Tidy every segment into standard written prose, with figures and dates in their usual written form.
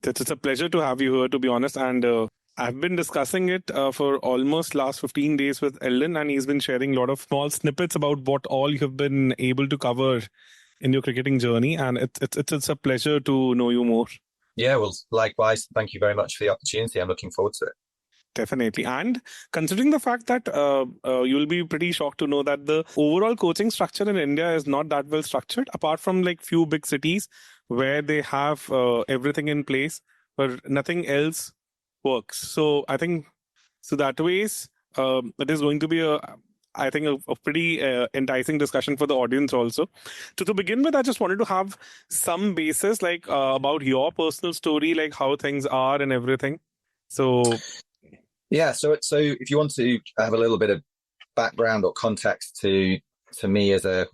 It's a pleasure to have you here, to be honest. And I've been discussing it for almost last 15 days with Eldon, and he's been sharing a lot of small snippets about what all you have been able to cover in your cricketing journey. And it's a pleasure to know you more. Yeah, well, likewise. Thank you very much for the opportunity. I'm looking forward to it. Definitely. And considering the fact that you'll be pretty shocked to know that the overall coaching structure in India is not that well structured, apart from like few big cities where they have everything in place, but nothing else works. So I think, so that ways, it is going to be I think a pretty enticing discussion for the audience also. So to begin with, I just wanted to have some basis like about your personal story, like how things are and everything. So yeah, so if you want to have a little bit of background or context to me as a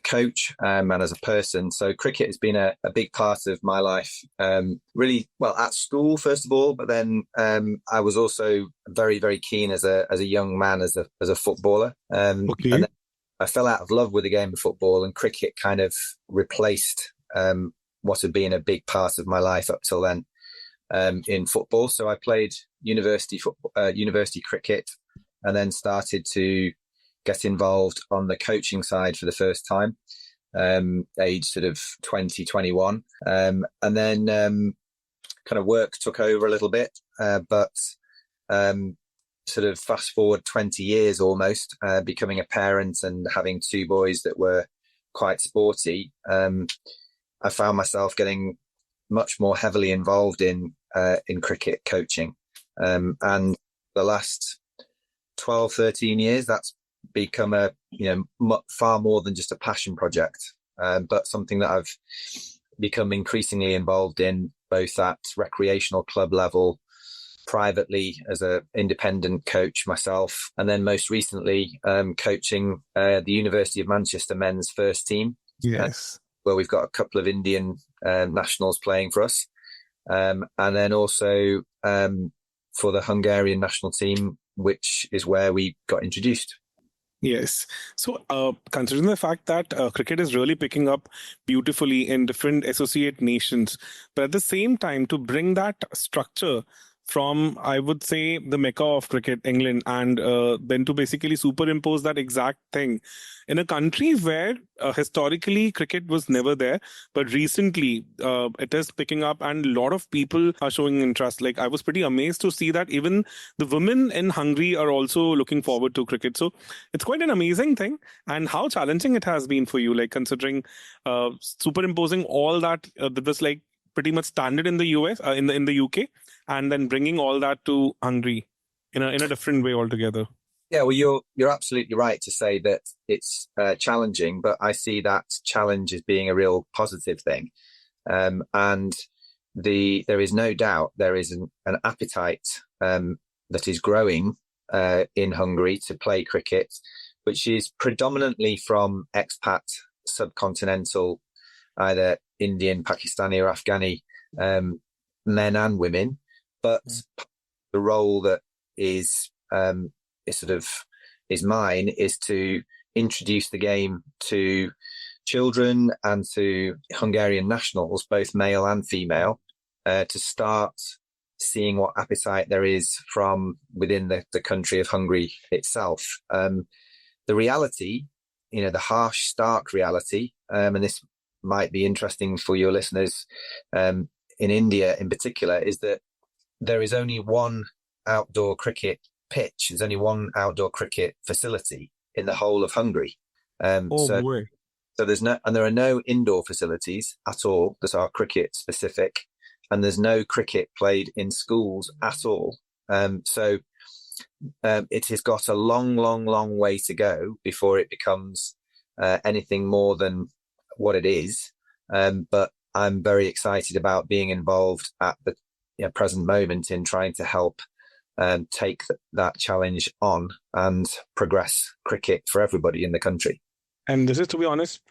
coach and as a person, so cricket has been a big part of my life. Really, well, at school first of all, but then I was also very, very keen as a young man as a footballer. okay. And then I fell out of love with the game of football, and cricket kind of replaced what had been a big part of my life up till then. In football. So I played university cricket, and then started to get involved on the coaching side for the first time, age sort of 20, 21. And then kind of work took over a little bit, but sort of fast forward 20 years almost, becoming a parent and having two boys that were quite sporty, I found myself getting much more heavily involved in cricket coaching. And the last 12, 13 years, that's become far more than just a passion project, but something that I've become increasingly involved in, both at recreational club level, privately as an independent coach myself, and then most recently coaching the University of Manchester men's first team. Yes. Where we've got a couple of Indian nationals playing for us. And then also for the Hungarian national team, which is where we got introduced. Yes. So considering the fact that cricket is really picking up beautifully in different associate nations, but at the same time, to bring that structure from, I would say, the mecca of cricket, England, and then to basically superimpose that exact thing in a country where historically cricket was never there, but recently it is picking up and a lot of people are showing interest. Like I was pretty amazed to see that even the women in Hungary are also looking forward to cricket. So it's quite an amazing thing. And how challenging it has been for you, like considering superimposing all that that was like pretty much standard in the US, in the UK, and then bringing all that to Hungary in a different way altogether. Yeah, well, you're absolutely right to say that it's challenging, but I see that challenge as being a real positive thing. And there is no doubt there is an appetite that is growing in Hungary to play cricket, which is predominantly from expat subcontinental, either Indian, Pakistani or Afghani men and women. But the role that is mine is to introduce the game to children and to Hungarian nationals, both male and female, to start seeing what appetite there is from within the country of Hungary itself. The reality, the harsh, stark reality, and this might be interesting for your listeners in India in particular, is that there is only one outdoor cricket pitch. There's only one outdoor cricket facility in the whole of Hungary. Boy. So there are no indoor facilities at all that are cricket specific, and there's no cricket played in schools at all. So it has got a long, long, long way to go before it becomes anything more than what it is. But I'm very excited about being involved at the present moment in trying to help take that challenge on and progress cricket for everybody in the country. And this is, to be honest,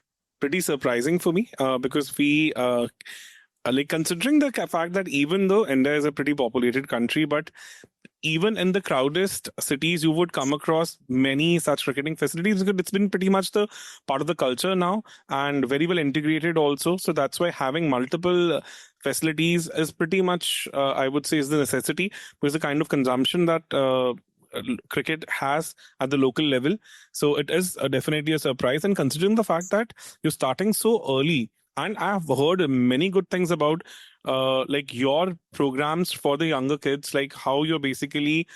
pretty surprising for me because we like considering the fact that even though India is a pretty populated country, but even in the crowdest cities, you would come across many such cricketing facilities because it's been pretty much the part of the culture now and very well integrated also. So that's why having multiple facilities is pretty much, I would say, is the necessity because the kind of consumption that cricket has at the local level. So it is definitely a surprise. And considering the fact that you're starting so early, and I've heard many good things about like your programs for the younger kids, like how you're basically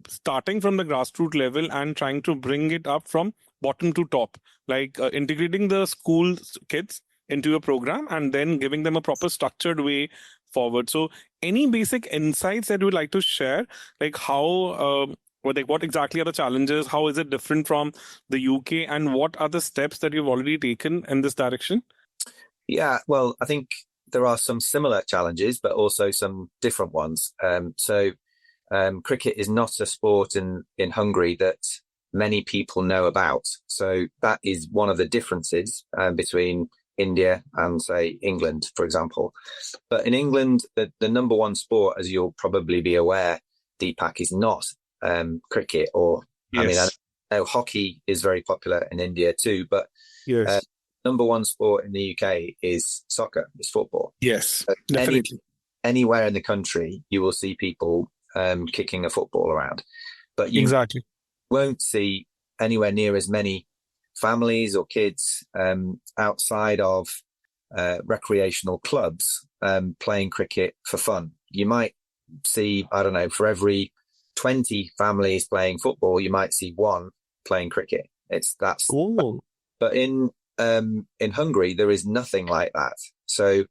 starting from the grassroots level and trying to bring it up from bottom to top, like integrating the school kids into your program and then giving them a proper structured way forward. So any basic insights that you would like to share, like how what exactly are the challenges, how is it different from the UK, and what are the steps that you've already taken in this direction? Yeah, well, I think there are some similar challenges, but also some different ones. Cricket is not a sport in Hungary that many people know about. So that is one of the differences between India and, say, England, for example. But in England, the number one sport, as you'll probably be aware, Deepak, is not cricket. Or, Yes. I mean, I know hockey is very popular in India too, but Yes. number one sport in the UK is soccer, is football. Yes, definitely. Anywhere in the country, you will see people kicking a football around, but you Exactly. won't see anywhere near as many families or kids outside of recreational clubs playing cricket for fun. You might see, I don't know, for every 20 families playing football, you might see one playing cricket. That's Cool. But in Hungary, there is nothing like that. So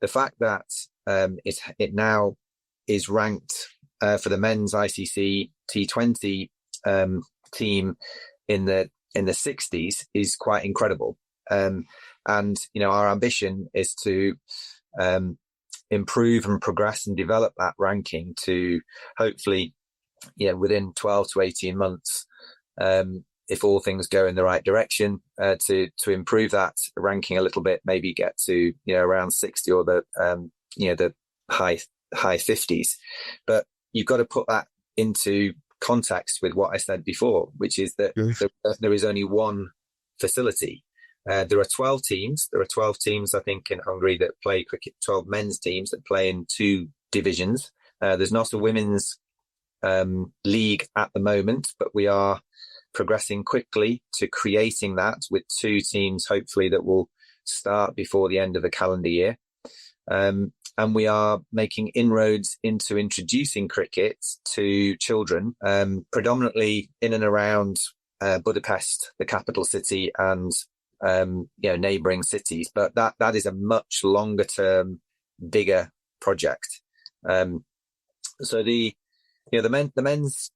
the fact that it now is ranked for the men's ICC T20 team in the 60s is quite incredible. And our ambition is to improve and progress and develop that ranking to hopefully, within 12 to 18 months, if all things go in the right direction, to improve that ranking a little bit, maybe get to around 60 or the high 50s. But you've got to put that into context with what I said before, which is that there is only one facility. There are 12 teams. There are 12 teams, I think, in Hungary that play cricket. 12 men's teams that play in 2 divisions. There's not a women's league at the moment, but we are progressing quickly to creating that with 2 teams, hopefully, that will start before the end of the calendar year. And we are making inroads into introducing cricket to children, predominantly in and around Budapest, the capital city, and neighbouring cities. But that is a much longer term, bigger project. So the men's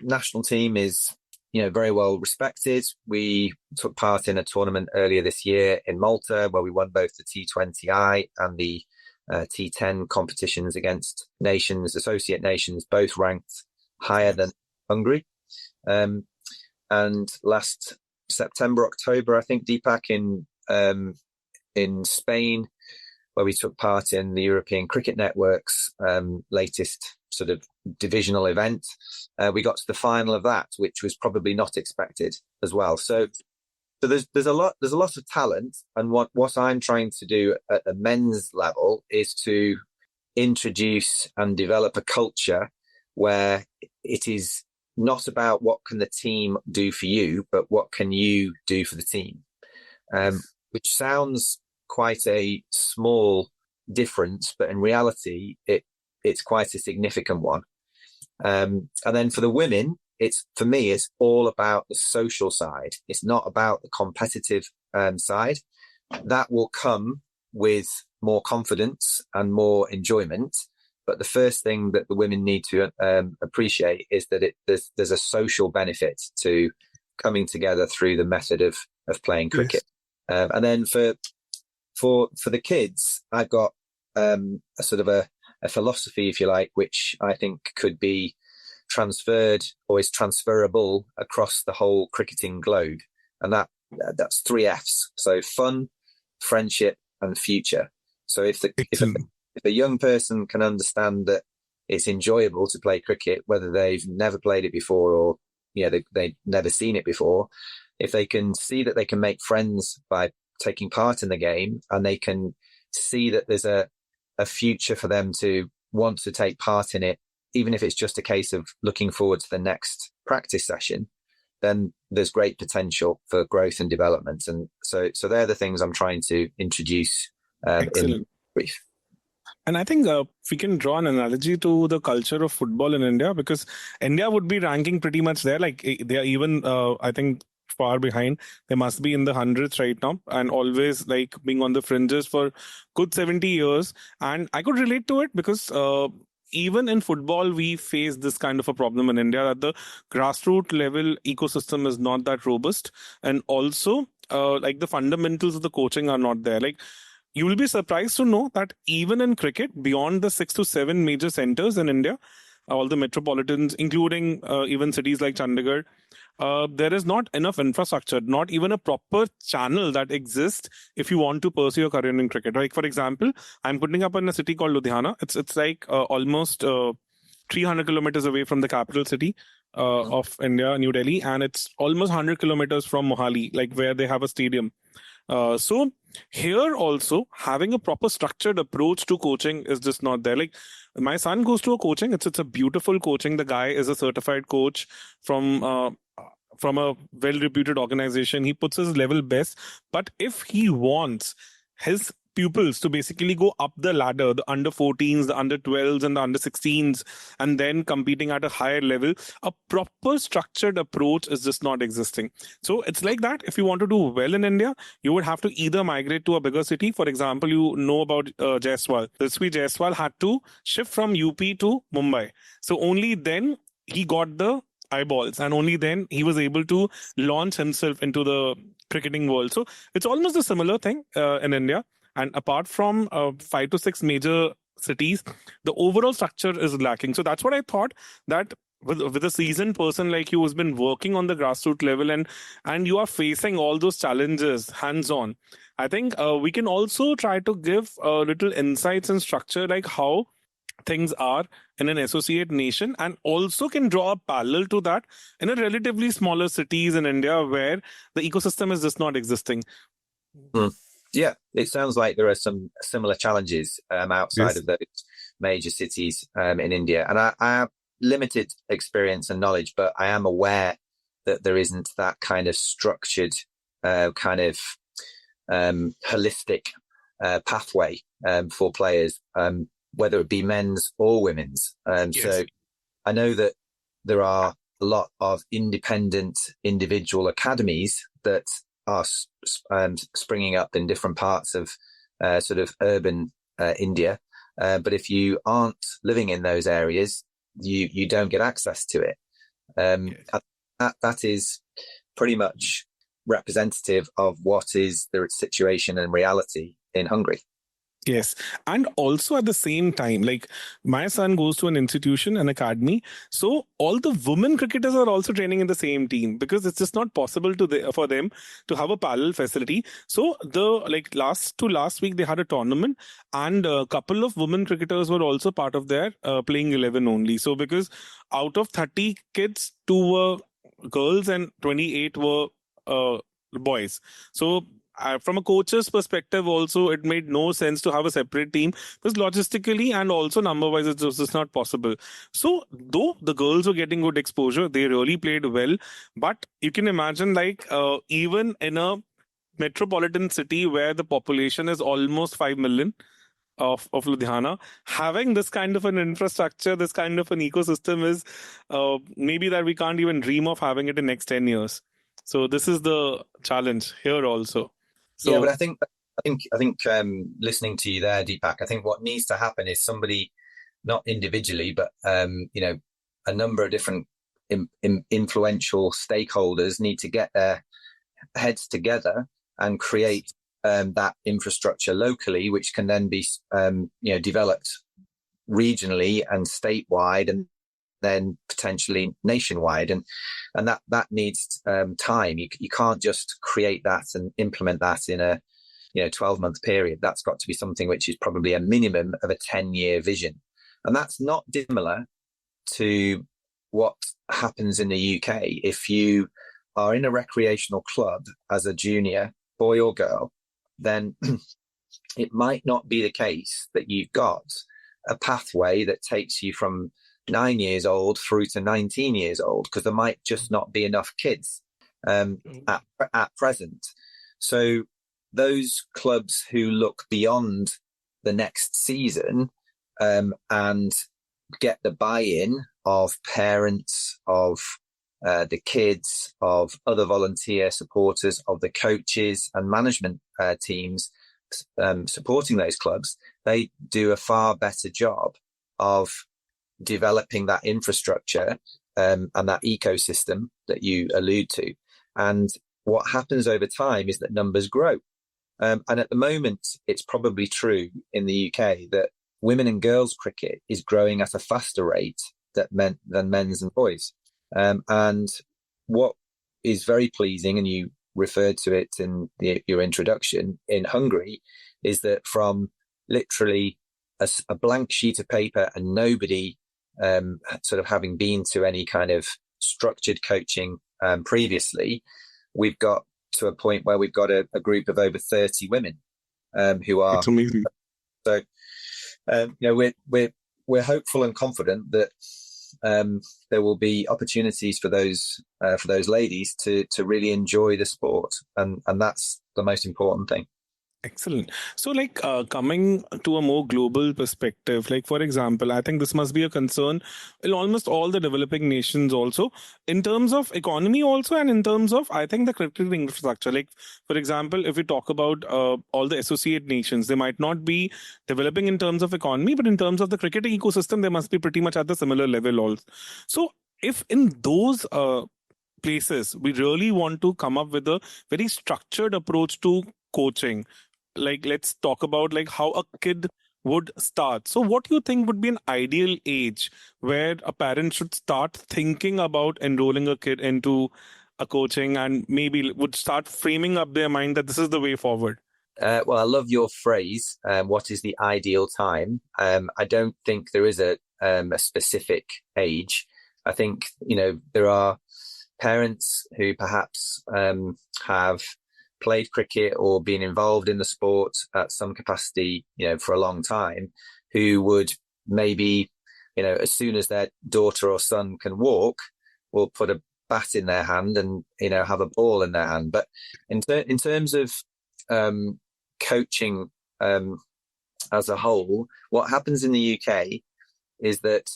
national team is very well respected. We took part in a tournament earlier this year in Malta where we won both the T20I and the T10 competitions against associate nations, both ranked higher than Hungary. And last September, October, I think, Deepak, in Spain, where we took part in the European Cricket Network's latest sort of divisional event. We got to the final of that, which was probably not expected as well. So there's a lot of talent, and what I'm trying to do at the men's level is to introduce and develop a culture where it is not about what can the team do for you, but what can you do for the team, which sounds quite a small difference, but in reality, it's quite a significant one. And then for the women, it's all about the social side. It's not about the competitive side. That will come with more confidence and more enjoyment. But the first thing that the women need to appreciate is that there's a social benefit to coming together through the method of playing cricket. Yes. And then for the kids, I've got a sort of a philosophy, if you like, which I think could be transferred or is transferable across the whole cricketing globe. And that's 3 Fs. So fun, friendship, and future. So if a young person can understand that it's enjoyable to play cricket, whether they've never played it before or they've never seen it before. If they can see that they can make friends by taking part in the game, and they can see that there's a future for them to want to take part in it, even if it's just a case of looking forward to the next practice session, then there's great potential for growth and development. And so they're the things I'm trying to introduce in brief. And I think we can draw an analogy to the culture of football in India, because India would be ranking pretty much there. Like they are even, I think, far behind. They must be in the hundreds right now, and always like being on the fringes for good 70 years. And I could relate to it because even in football, we face this kind of a problem in India, that the grassroots level ecosystem is not that robust. And also, like the fundamentals of the coaching are not there. Like, you will be surprised to know that even in cricket, beyond the 6 to 7 major centers in India, all the metropolitans, including even cities like Chandigarh, there is not enough infrastructure, not even a proper channel that exists if you want to pursue your career in cricket. Like, for example, I'm putting up in a city called Ludhiana. It's like almost 300 kilometers away from the capital city of India, New Delhi, and it's almost 100 kilometers from Mohali, like where they have a stadium. So here also, having a proper structured approach to coaching is just not there. Like, my son goes to a coaching. It's a beautiful coaching. The guy is a certified coach from a well-reputed organization. He puts his level best. But if he wants his pupils to basically go up the ladder, the under 14s, the under 12s, and the under 16s, and then competing at a higher level, a proper structured approach is just not existing. So it's like that. If you want to do well in India, you would have to either migrate to a bigger city. For example, you know about Jaiswal. Prithvi Jaiswal had to shift from UP to Mumbai. So only then he got the eyeballs, and only then he was able to launch himself into the cricketing world. So it's almost a similar thing in India. And apart from 5 to 6 major cities, the overall structure is lacking. So that's what I thought, that with a seasoned person like you who's been working on the grassroots level, and you are facing all those challenges hands-on, I think we can also try to give little insights and structure, like how things are in an associate nation, and also can draw a parallel to that in a relatively smaller cities in India where the ecosystem is just not existing. Yeah, it sounds like there are some similar challenges outside of those major cities in India. And I have limited experience and knowledge, but I am aware that there isn't that kind of structured, holistic pathway for players, whether it be men's or women's. So I know that there are a lot of independent individual academies that are springing up in different parts of sort of urban India. But if you aren't living in those areas, you don't get access to it. That is pretty much representative of what is the situation and reality in Hungary. Yes. And also at the same time, like, my son goes to an institution, an academy. So all the women cricketers are also training in the same team, because it's just not possible for them to have a parallel facility. So last week they had a tournament, and a couple of women cricketers were also part of their playing 11 only. So because out of 30 kids, 2 were girls and 28 were boys. So from a coach's perspective also, it made no sense to have a separate team, because logistically and also number-wise, it's just not possible. So though the girls were getting good exposure, they really played well. But you can imagine, like, even in a metropolitan city where the population is almost 5 million of Ludhiana, having this kind of an infrastructure, this kind of an ecosystem is maybe that we can't even dream of having it in next 10 years. So this is the challenge here also. So, yeah, but I think listening to you there, Deepak, I think what needs to happen is somebody, not individually, but a number of different influential stakeholders need to get their heads together and create that infrastructure locally, which can then be developed regionally and statewide, and then potentially nationwide, and that needs time. You can't just create that and implement that in a 12-month period. That's got to be something which is probably a minimum of a 10-year vision. And that's not dissimilar to what happens in the UK. If you are in a recreational club as a junior, boy or girl, then it might not be the case that you've got a pathway that takes you from 9 years old through to 19 years old, because there might just not be enough kids at present. So those clubs who look beyond the next season and get the buy-in of parents, of the kids, of other volunteer supporters, of the coaches and management teams supporting those clubs, they do a far better job of developing that infrastructure and that ecosystem that you allude to. And what happens over time is that numbers grow. And at the moment, it's probably true in the UK that women and girls cricket is growing at a faster rate than men's and boys. And what is very pleasing, and you referred to it in your introduction, in Hungary, is that from literally a blank sheet of paper and nobody sort of having been to any kind of structured coaching previously, we've got to a point where we've got a group of over 30 women who are. It's amazing. So, we're hopeful and confident that there will be opportunities for those ladies to really enjoy the sport, and that's the most important thing. Excellent. So, like, coming to a more global perspective, like, for example, I think this must be a concern in almost all the developing nations also, in terms of economy also, and in terms of, I think, the critical infrastructure. Like, for example, if we talk about all the associate nations, they might not be developing in terms of economy, but in terms of the cricket ecosystem, they must be pretty much at the similar level also. So, if in those places, we really want to come up with a very structured approach to coaching, like, let's talk about like how a kid would start. So what do you think would be an ideal age where a parent should start thinking about enrolling a kid into a coaching, and maybe would start framing up their mind that this is the way forward? Well, I love your phrase. What is the ideal time? I don't think there is a specific age. I think, there are parents who perhaps have played cricket or been involved in the sport at some capacity, for a long time, who would maybe, as soon as their daughter or son can walk, will put a bat in their hand and, have a ball in their hand. But in terms of coaching as a whole, what happens in the UK is that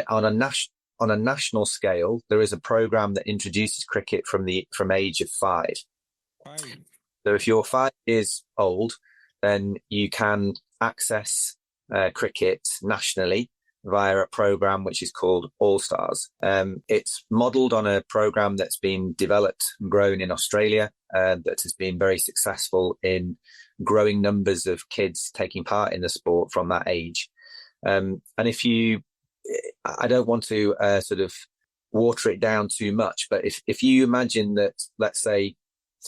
on a national scale, there is a program that introduces cricket from age of 5. So if you're 5 years old, then you can access cricket nationally via a program which is called All Stars. It's modelled on a program that's been developed and grown in Australia that has been very successful in growing numbers of kids taking part in the sport from that age. And I don't want to sort of water it down too much, but if you imagine that, let's say,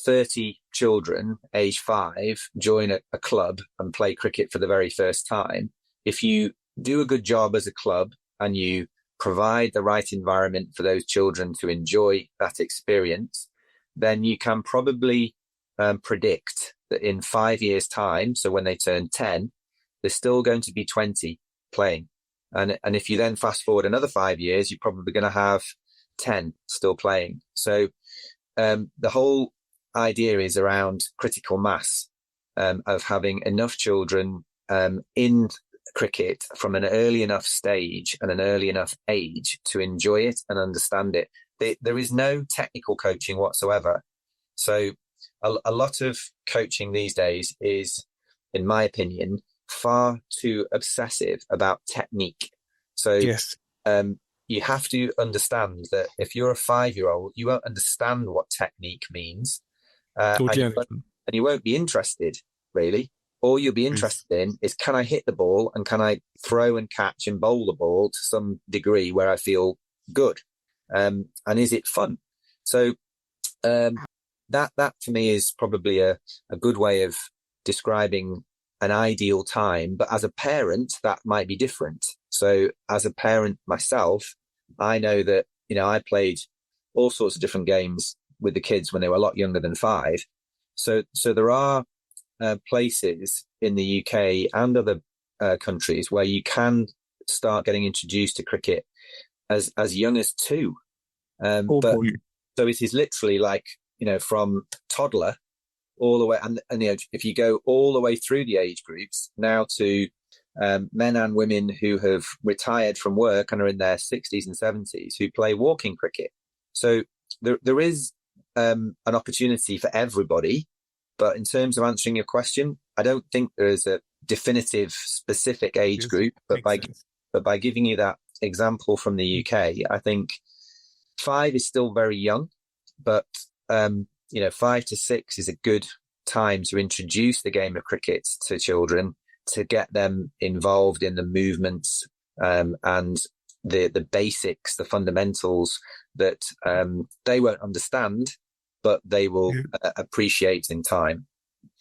30 children age 5 join a club and play cricket for the very first time, if you do a good job as a club and you provide the right environment for those children to enjoy that experience, then you can probably predict that in 5 years' time, so when they turn 10, there's still going to be 20 playing. And if you then fast forward another 5 years, you're probably going to have 10 still playing. So the whole idea is around critical mass, of having enough children in cricket from an early enough stage and an early enough age to enjoy it and understand it. There is no technical coaching whatsoever. So a lot of coaching these days is, in my opinion, far too obsessive about technique. So Yes. You have to understand that if you're a 5-year-old, you won't understand what technique means. Totally And understand. you won't be interested, really. All you'll be interested in is, can I hit the ball and can I throw and catch and bowl the ball to some degree where I feel good? And is it fun? So that to me is probably a good way of describing an ideal time. But as a parent, that might be different. So as a parent myself, I know that, I played all sorts of different games with the kids when they were a lot younger than 5. So there are places in the UK and other countries where you can start getting introduced to cricket as young as 2. Oh But boy. so it is literally like, from toddler all the way. And if you go all the way through the age groups now to men and women who have retired from work and are in their 60s and 70s who play walking cricket. So there is an opportunity for everybody. But in terms of answering your question, I don't think there is a definitive specific age group. But by giving you that example from the UK, I think 5 is still very young, but 5 to 6 is a good time to introduce the game of cricket to children, to get them involved in the movements and the basics, the fundamentals that they won't understand, but they will appreciate in time.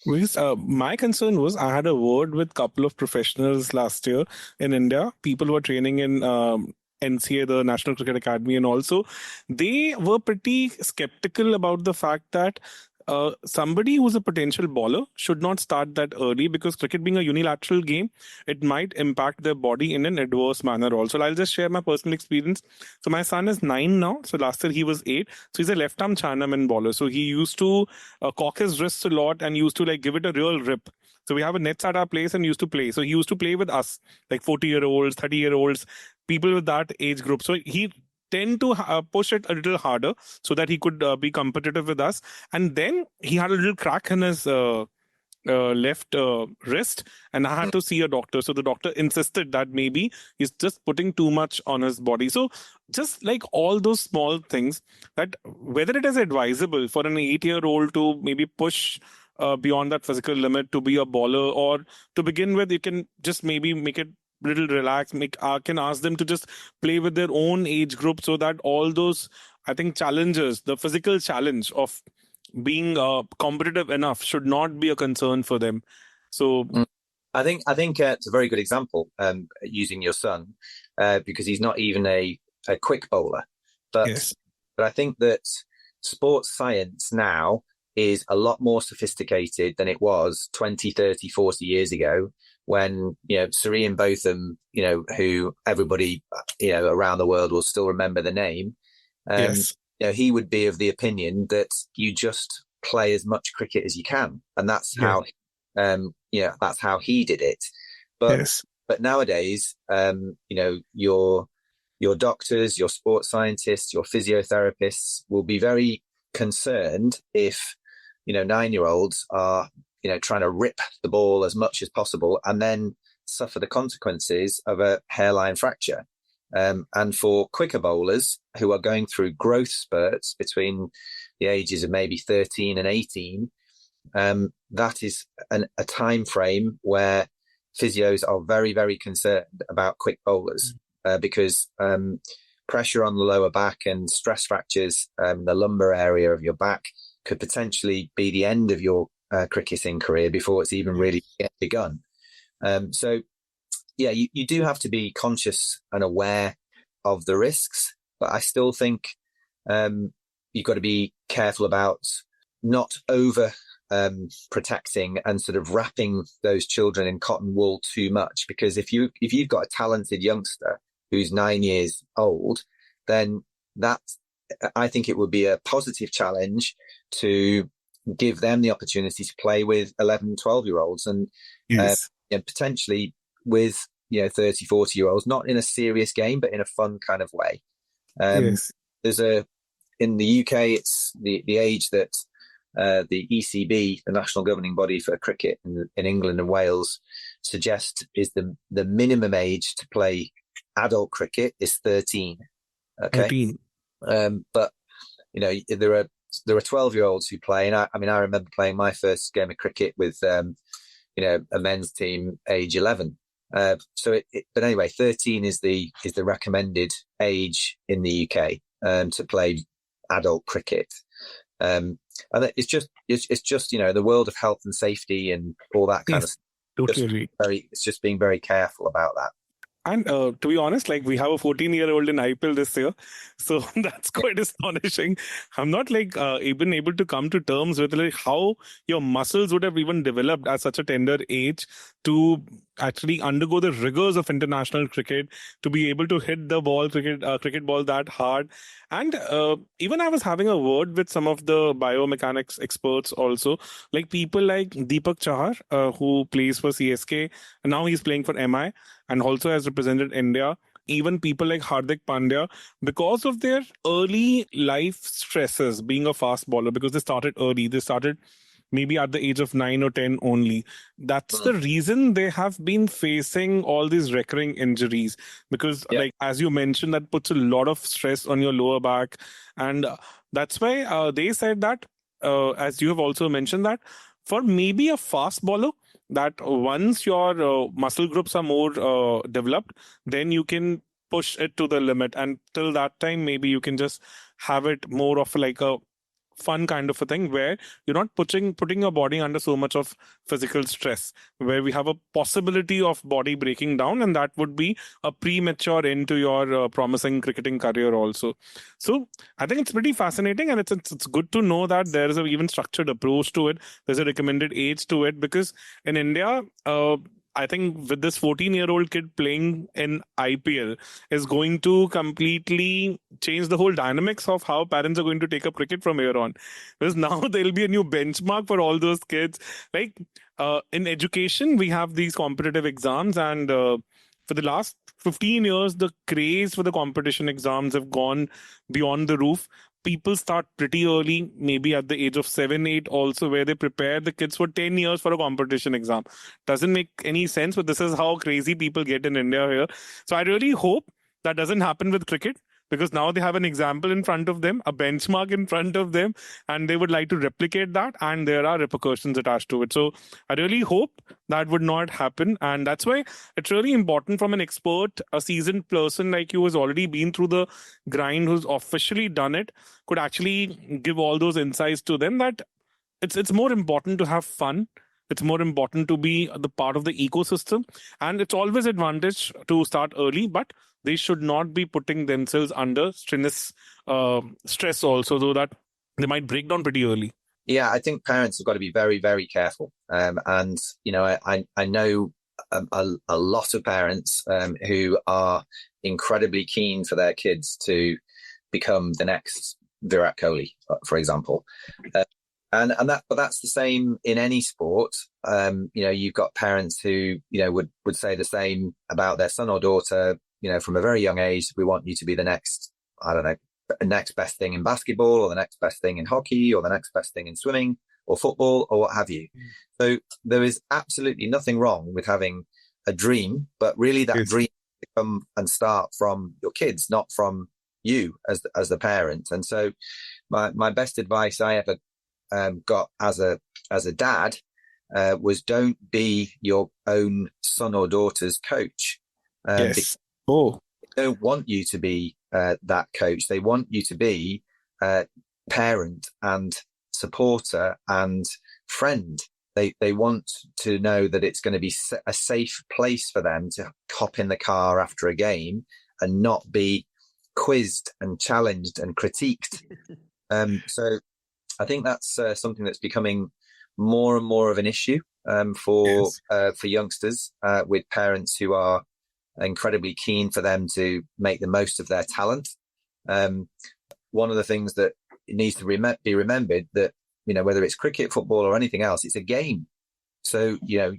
Because, my concern was I had a word with a couple of professionals last year in India, people who are training in NCA, the National Cricket Academy, and also they were pretty skeptical about the fact that somebody who's a potential bowler should not start that early, because cricket being a unilateral game, it might impact their body in an adverse manner also. I'll just share my personal experience. So my son is 9 now. So last year he was 8. So he's a left-arm Chinaman bowler. So he used to cock his wrists a lot and used to give it a real rip. So we have a nets at our place and used to play. So he used to play with us, like 40-year-olds, 30-year-olds, people with that age group. So he tend to push it a little harder so that he could be competitive with us. And then he had a little crack in his left wrist, and I had to see a doctor. So the doctor insisted that maybe he's just putting too much on his body. So just like all those small things, that whether it is advisable for an 8-year-old to maybe push beyond that physical limit to be a bowler, or to begin with, you can just maybe make it little relaxed, can ask them to just play with their own age group, so that all those, I think, challenges, the physical challenge of being competitive enough should not be a concern for them. So I think it's a very good example, using your son, because he's not even a quick bowler, but yes, I think that sports science now is a lot more sophisticated than it was 20, 30, 40 years ago, when, Sir Ian Botham, who everybody, around the world will still remember the name. yes, He would be of the opinion that you just play as much cricket as you can. And that's how, that's how he did it. But nowadays, your doctors, your sports scientists, your physiotherapists will be very concerned if, 9-year-olds are, trying to rip the ball as much as possible and then suffer the consequences of a hairline fracture. And for quicker bowlers who are going through growth spurts between the ages of maybe 13 and 18, that is a time frame where physios are very, very concerned about quick bowlers, because pressure on the lower back and stress fractures, the lumbar area of your back, could potentially be the end of your cricketing career before it's even really begun. So you do have to be conscious and aware of the risks, but I still think you've got to be careful about not over protecting and sort of wrapping those children in cotton wool too much, because if you've got a talented youngster who's 9 years old, then I think it would be a positive challenge to give them the opportunity to play with 11, 12-year-olds and potentially with 30, 40-year-olds, not in a serious game, but in a fun kind of way. There's in the UK, it's the age that the ECB, the national governing body for cricket in England and Wales, suggest is the minimum age to play adult cricket is 13. Okay. 13. But there are 12-year-olds who play, and I remember playing my first game of cricket with a men's team age 11. But anyway, 13 is the recommended age in the UK to play adult cricket. And it's just the world of health and safety and all that kind of stuff. Totally agree. It's just being very careful about that. And to be honest, like we have a 14-year-old in IPL this year, so that's quite astonishing. I'm not like even able to come to terms with like how your muscles would have even developed at such a tender age to actually undergo the rigors of international cricket, to be able to hit the ball, cricket ball that hard. And even I was having a word with some of the biomechanics experts also, like people like Deepak Chahar, who plays for CSK, and now he's playing for MI and also has represented India. Even people like Hardik Pandya, because of their early life stresses, being a fast bowler, because they started early, they started maybe at the age of 9 or 10 only. That's Mm. the reason they have been facing all these recurring injuries. Because, Yeah. like, as you mentioned, that puts a lot of stress on your lower back. And that's why they said that, as you have also mentioned, that for maybe a fast bowler, that once your muscle groups are more developed, then you can push it to the limit. And till that time, maybe you can just have it more of like a fun kind of a thing where you're not putting your body under so much of physical stress, where we have a possibility of body breaking down, and that would be a premature end to your promising cricketing career also. So I think it's pretty fascinating, and it's good to know that there is a even structured approach to it. There's a recommended age to it, because in India, I think with this 14-year-old kid playing in IPL is going to completely change the whole dynamics of how parents are going to take up cricket from here on. Because now there'll be a new benchmark for all those kids. Like in education, we have these competitive exams, and for the last 15 years, the craze for the competition exams have gone beyond the roof. People start pretty early, maybe at the age of 7, 8 also, where they prepare the kids for 10 years for a competition exam. Doesn't make any sense, but this is how crazy people get in India here. So I really hope that doesn't happen with cricket, because now they have an example in front of them, a benchmark in front of them, and they would like to replicate that, and there are repercussions attached to it. So I really hope that would not happen, and that's why it's really important from an expert, a seasoned person like you who's already been through the grind, who's officially done it, could actually give all those insights to them, that it's more important to have fun. It's more important to be the part of the ecosystem, and it's always advantage to start early, but they should not be putting themselves under stress also, so that they might break down pretty early. Yeah, I think parents have got to be very, very careful. And, you know, I know a lot of parents who are incredibly keen for their kids to become the next Virat Kohli, for example. But that's the same in any sport. You know, you've got parents who, you know, would say the same about their son or daughter, you know, from a very young age. We want you to be the next, I don't know, the next best thing in basketball, or the next best thing in hockey, or the next best thing in swimming or football, or what have you. So there is absolutely nothing wrong with having a dream, but really that dream come and start from your kids, not from you as the parent. And so my best advice I ever got as a dad was, don't be your own son or daughter's coach. Yes. They don't want you to be that coach. They want you to be parent and supporter and friend. They want to know that it's going to be a safe place for them to hop in the car after a game and not be quizzed and challenged and critiqued. So I think that's something that's becoming more and more of an issue for youngsters, with parents who are incredibly keen for them to make the most of their talent. One of the things that needs to be remembered, that, you know, whether it's cricket, football, or anything else, it's a game. So, you know,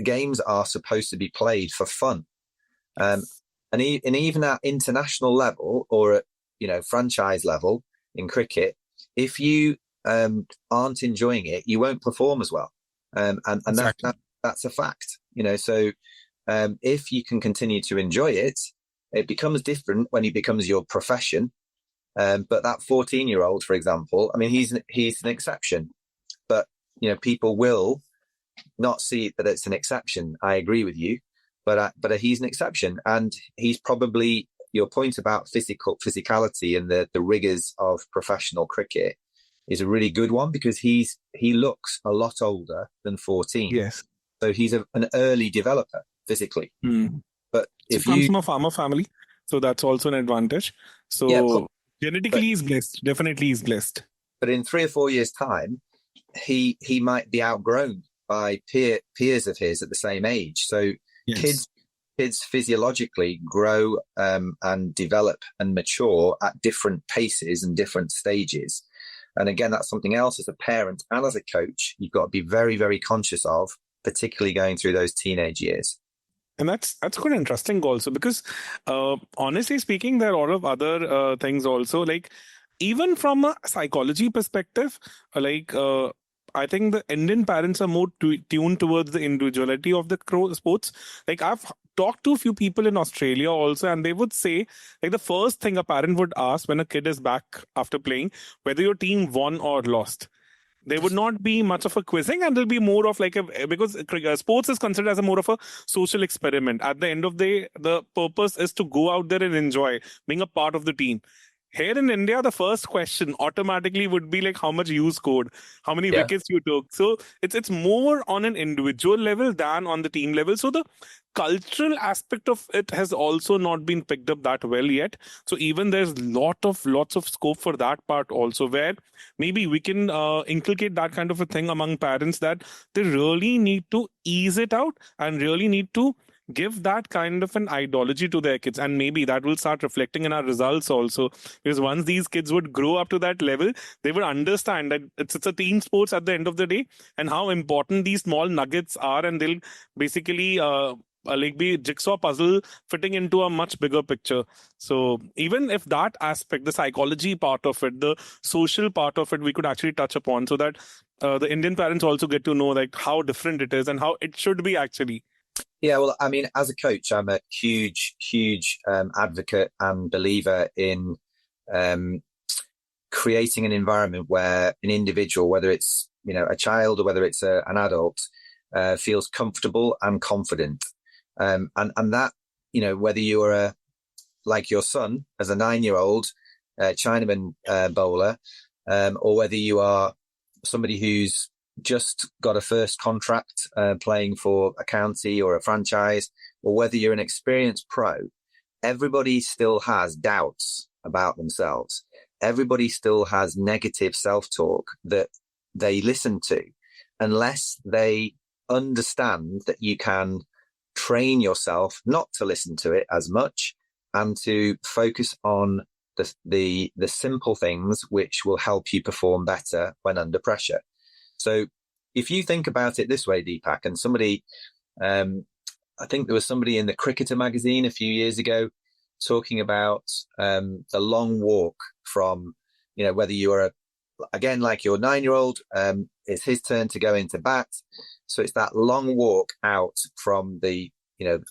games are supposed to be played for fun. And even at international level, or at, you know, franchise level in cricket, if you aren't enjoying it, you won't perform as well. And exactly. That's a fact, you know. So if you can continue to enjoy it, it becomes different when it becomes your profession. But that 14-year-old, for example, I mean, he's an exception, but, you know, people will not see that it's an exception. I agree with you, but he's an exception, and he's probably, your point about physicality and the rigors of professional cricket is a really good one, because he looks a lot older than 14. Yes. So he's an early developer physically. But So if comes you, from a farmer family, so that's also an advantage. yeah, of course, So genetically, but he's blessed. Definitely, he's blessed. in 3 or 4 years' time, he might be outgrown by peers of his at the same age. So Yes. kids physiologically grow and develop and mature at different paces and different stages. And again, that's something else as a parent and as a coach, you've got to be very, very conscious of, particularly going through those teenage years. And that's quite interesting also because, honestly speaking, there are a lot of other things also. Like even from a psychology perspective, I think the Indian parents are more tuned towards the individuality of the sports. Like I've talked to a few people in Australia also, and they would say like the first thing a parent would ask when a kid is back after playing, whether your team won or lost. There would not be much of a quizzing, and there'll be more of like a, because sports is considered as a more of a social experiment. At the end of the day, the purpose is to go out there and enjoy being a part of the team. Here in India, the first question automatically would be like how much you scored, how many Yeah. wickets you took. So it's more on an individual level than on the team level. So the cultural aspect of it has also not been picked up that well yet. So even there's lots of scope for that part also, where maybe we can inculcate that kind of a thing among parents, that they really need to ease it out and really need to give that kind of an ideology to their kids, and maybe that will start reflecting in our results also, because once these kids would grow up to that level, they would understand that it's a team sports at the end of the day, and how important these small nuggets are, and they'll basically like be jigsaw puzzle fitting into a much bigger picture. So even if that aspect, the psychology part of it, the social part of it, we could actually touch upon, so that the Indian parents also get to know like how different it is and how it should be actually. Yeah, well, I mean, as a coach, I'm a huge advocate and believer in um, creating an environment where an individual, whether it's a child or whether it's an adult, feels comfortable and confident, and that whether you are like your son as a 9-year-old Chinaman bowler, or whether you are somebody who's just got a first contract playing for a county or a franchise, or whether you're an experienced pro, everybody still has doubts about themselves. Everybody still has negative self-talk that they listen to, unless they understand that you can train yourself not to listen to it as much and to focus on the simple things which will help you perform better when under pressure. So if you think about it this way, Deepak, and somebody, I think there was somebody in the Cricketer magazine a few years ago talking about the long walk from, whether you are, again, like your 9-year-old, it's his turn to go into bat. So it's that long walk out from the,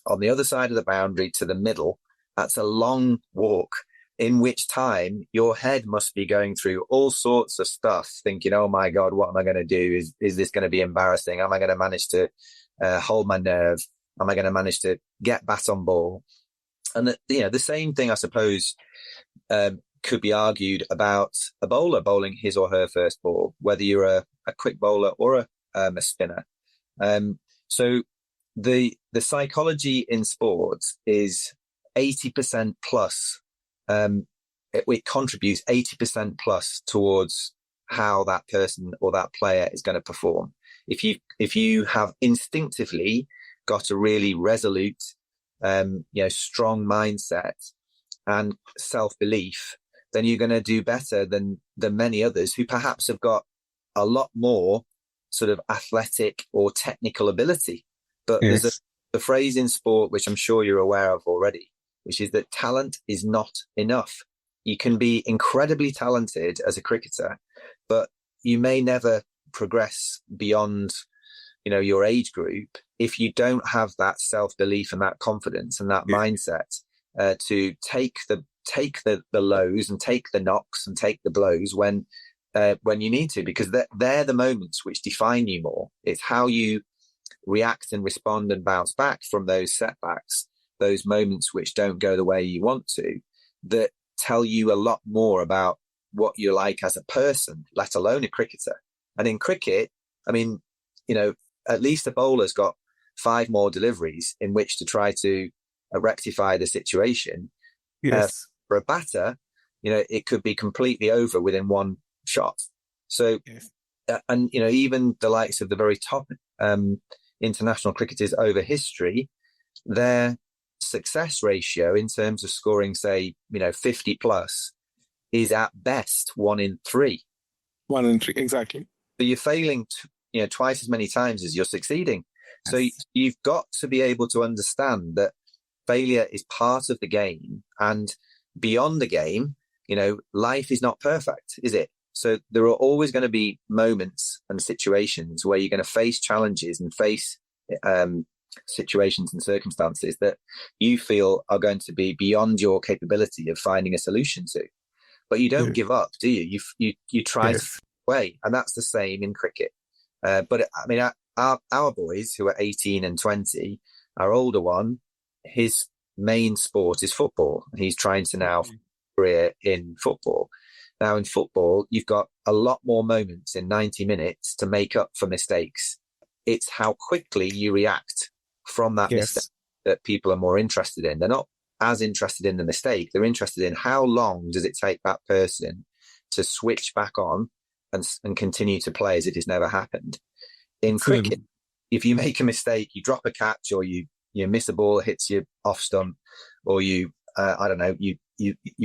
on the other side of the boundary to the middle. That's a long walk, in which time your head must be going through all sorts of stuff, thinking, oh my God, what am I going to do? Is this going to be embarrassing? Am I going to manage to hold my nerve? Am I going to manage to get bat on ball? And the same thing, I suppose, could be argued about a bowler bowling his or her first ball, whether you're a quick bowler or a spinner. So the psychology in sports is 80% plus. It contributes 80% plus towards how that person or that player is going to perform. If you have instinctively got a really resolute, strong mindset and self-belief, then you're going to do better than many others who perhaps have got a lot more sort of athletic or technical ability. But Yes. there's a phrase in sport, which I'm sure you're aware of already, which is that talent is not enough. You can be incredibly talented as a cricketer, but you may never progress beyond, your age group if you don't have that self-belief and that confidence and that mindset to take the lows and take the knocks and take the blows when you need to, because they're the moments which define you more. It's how you react and respond and bounce back from those setbacks, those moments which don't go the way you want to, that tell you a lot more about what you're like as a person, let alone a cricketer. And in cricket, I mean, at least a bowler's got 5 more deliveries in which to try to rectify the situation. Yes. For a batter, it could be completely over within one shot. So, Yes. and even the likes of the very top international cricketers over history, their success ratio in terms of scoring, say, 50 plus, is at best 1 in 3. 1 in 3, exactly. So you're failing, twice as many times as you're succeeding. Yes. So you've got to be able to understand that failure is part of the game, and beyond the game, life is not perfect, is it? So there are always going to be moments and situations where you're going to face challenges and face situations and circumstances that you feel are going to be beyond your capability of finding a solution to. But you don't give up, do you? You try to find a way, and that's the same in cricket. But I mean, our boys who are 18 and 20, our older one, his main sport is football. He's trying to now career in football. Now in football, you've got a lot more moments in 90 minutes to make up for mistakes. It's how quickly you react from that mistake that people are more interested in. They're not as interested in the mistake. They're interested in how long does it take that person to switch back on and continue to play as it has never happened. In cricket, if you make a mistake, you drop a catch, or you miss a ball, hits you off stump, or you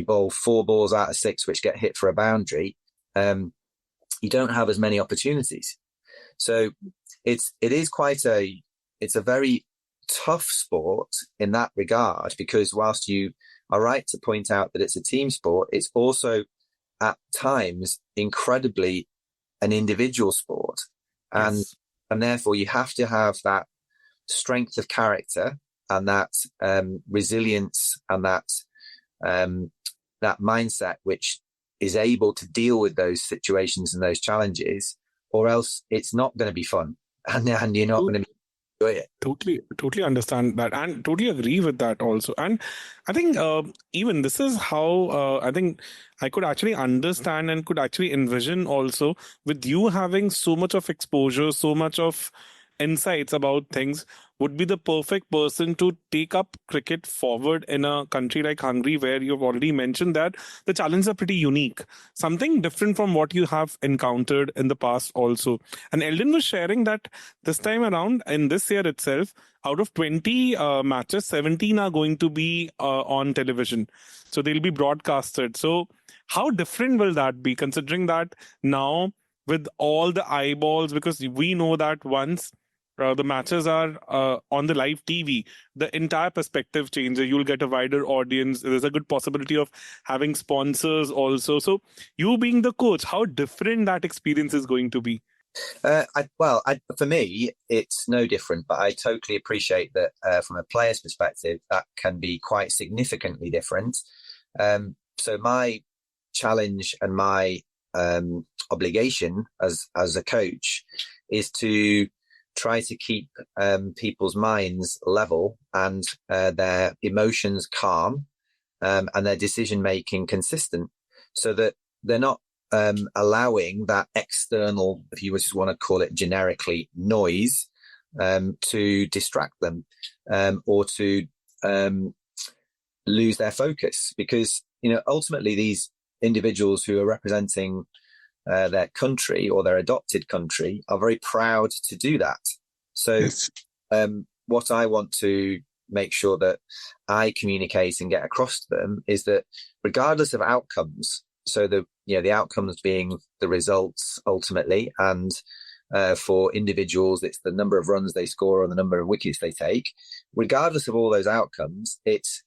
bowl 4 balls out of 6 which get hit for a boundary, you don't have as many opportunities. So it is it's a very tough sport in that regard, because whilst you are right to point out that it's a team sport, it's also at times incredibly an individual sport. And therefore you have to have that strength of character and that resilience and that mindset which is able to deal with those situations and those challenges, or else it's not going to be fun, and you're not going to enjoy it. Totally understand that, and totally agree with that also. And I think even this is how I think I could actually understand and could actually envision also, with you having so much of exposure, so much of insights about things, would be the perfect person to take up cricket forward in a country like Hungary, where you've already mentioned that the challenges are pretty unique, something different from what you have encountered in the past also. And Eldon was sharing that this time around, in this year itself, out of 20 matches, 17 are going to be on television. So they'll be broadcasted. So how different will that be, considering that now with all the eyeballs, because we know that once the matches are on the live TV, the entire perspective changes. You'll get a wider audience. There's a good possibility of having sponsors also. So you being the coach, how different that experience is going to be? For me, it's no different, but I totally appreciate that from a player's perspective, that can be quite significantly different. So my challenge and my obligation as a coach is to try to keep people's minds level and their emotions calm and their decision making consistent, so that they're not allowing that external, if you just want to call it generically, noise to distract them or to lose their focus. Because ultimately these individuals who are representing their country or their adopted country are very proud to do that. So what I want to make sure that I communicate and get across to them is that regardless of outcomes, so the outcomes being the results ultimately, and for individuals it's the number of runs they score or the number of wickets they take, regardless of all those outcomes, it's